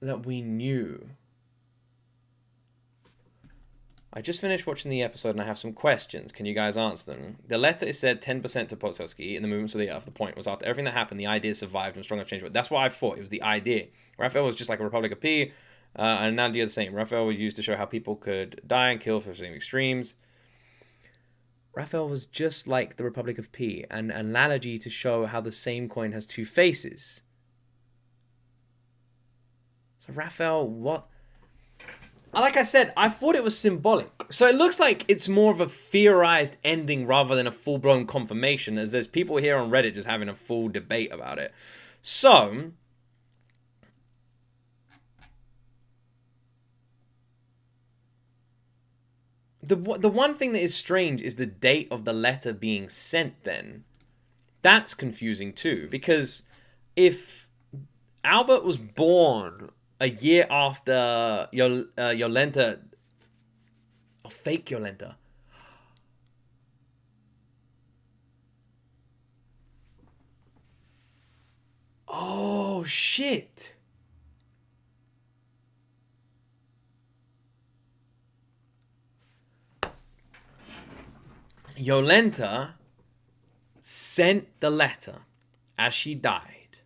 that we knew. I just finished watching the episode and I have some questions. Can you guys answer them? The letter is said 10% to Podselski in the movements of the earth. The point was after everything that happened, the idea survived and strong enough change. But that's what I thought. It was the idea. Raphael was just like a Republic of P, and Nadia the same. Raphael was used to show how people could die and kill for extreme extremes. Raphael was just like the Republic of P, and an analogy to show how the same coin has two faces. So Raphael, what? Like I said, I thought it was symbolic. So it looks like it's more of a theorized ending rather than a full-blown confirmation, as there's people here on Reddit just having a full debate about it. So... The one thing that is strange is the date of the letter being sent then. That's confusing too, because if Albert was born a year after Yolenta, or fake Yolenta. Oh, shit. Yolenta sent the letter as she died.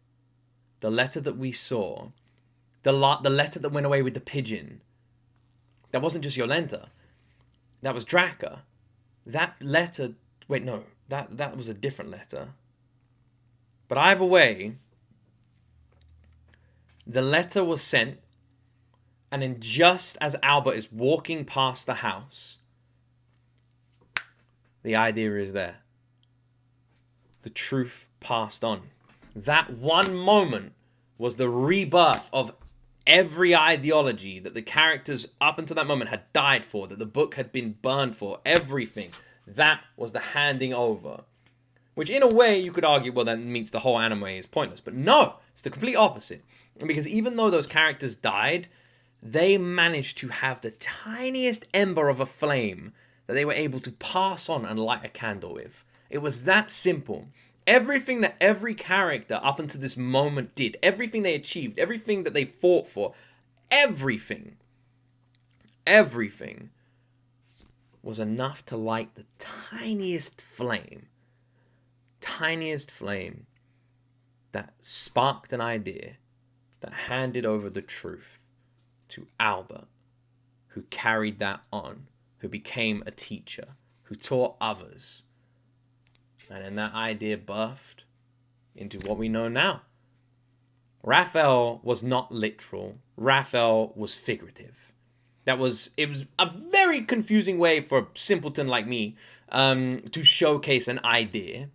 The letter that we saw. The letter that went away with the pigeon. That wasn't just Yolenta. That was Draka. That letter... Wait, no. That was a different letter. But either way, the letter was sent, and then just as Albert is walking past the house, the idea is there. The truth passed on. That one moment was the rebirth of every ideology that the characters up until that moment had died for, that the book had been burned for, everything. That was the handing over. Which in a way you could argue, well, that means the whole anime is pointless. But no, it's the complete opposite. Because even though those characters died, they managed to have the tiniest ember of a flame that they were able to pass on and light a candle with. It was that simple. Everything that every character up until this moment did, everything they achieved, everything that they fought for, everything was enough to light the tiniest flame that sparked an idea that handed over the truth to Albert, who carried that on, who became a teacher, who taught others. And then that idea birthed into what we know now. Raphael was not literal. Raphael was figurative. It was a very confusing way for a simpleton like me to showcase an idea.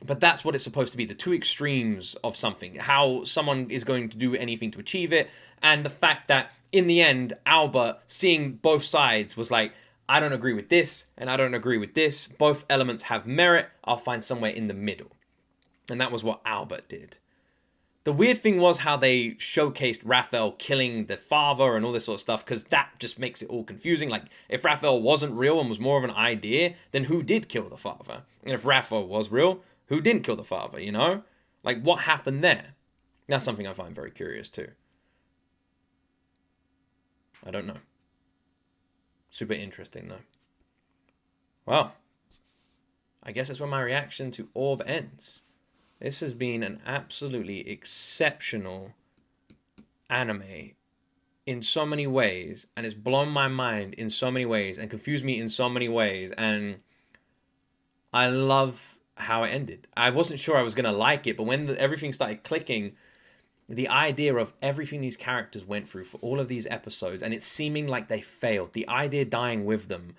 But that's what it's supposed to be, the two extremes of something. How someone is going to do anything to achieve it. And the fact that, in the end, Albert, seeing both sides, was like, I don't agree with this, and I don't agree with this. Both elements have merit. I'll find somewhere in the middle. And that was what Albert did. The weird thing was how they showcased Raphael killing the father and all this sort of stuff, because that just makes it all confusing. Like, if Raphael wasn't real and was more of an idea, then who did kill the father? And if Raphael was real, who didn't kill the father, you know? Like, what happened there? That's something I find very curious too. I don't know. Super interesting though. Well, I guess that's where my reaction to Orb ends. This has been an absolutely exceptional anime in so many ways, and it's blown my mind in so many ways and confused me in so many ways, and I love how it ended. I wasn't sure I was going to like it, but when everything started clicking, the idea of everything these characters went through for all of these episodes, and it seeming like they failed, the idea dying with them,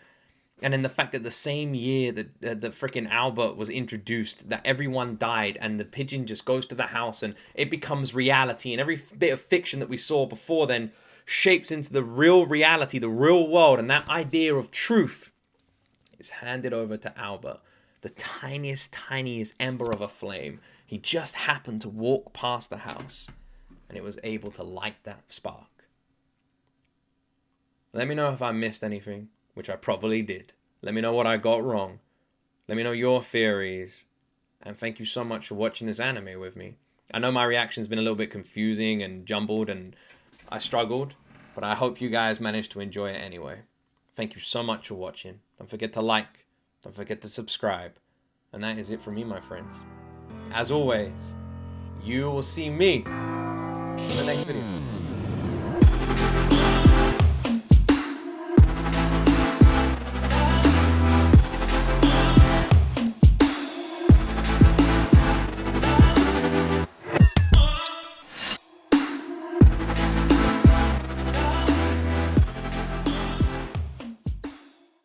and then the fact that the same year that the freaking Albert was introduced, that everyone died, and the pigeon just goes to the house, and it becomes reality, and every bit of fiction that we saw before then shapes into the real reality, the real world, and that idea of truth is handed over to Albert. The tiniest ember of a flame. He just happened to walk past the house, and it was able to light that spark. Let me know if I missed anything, which I probably did. Let me know what I got wrong. Let me know your theories. And thank you so much for watching this anime with me. I know my reaction's been a little bit confusing and jumbled, and I struggled, but I hope you guys managed to enjoy it anyway. Thank you so much for watching. Don't forget to like. Don't forget to subscribe. And that is it for me, my friends. As always, you will see me in the next video.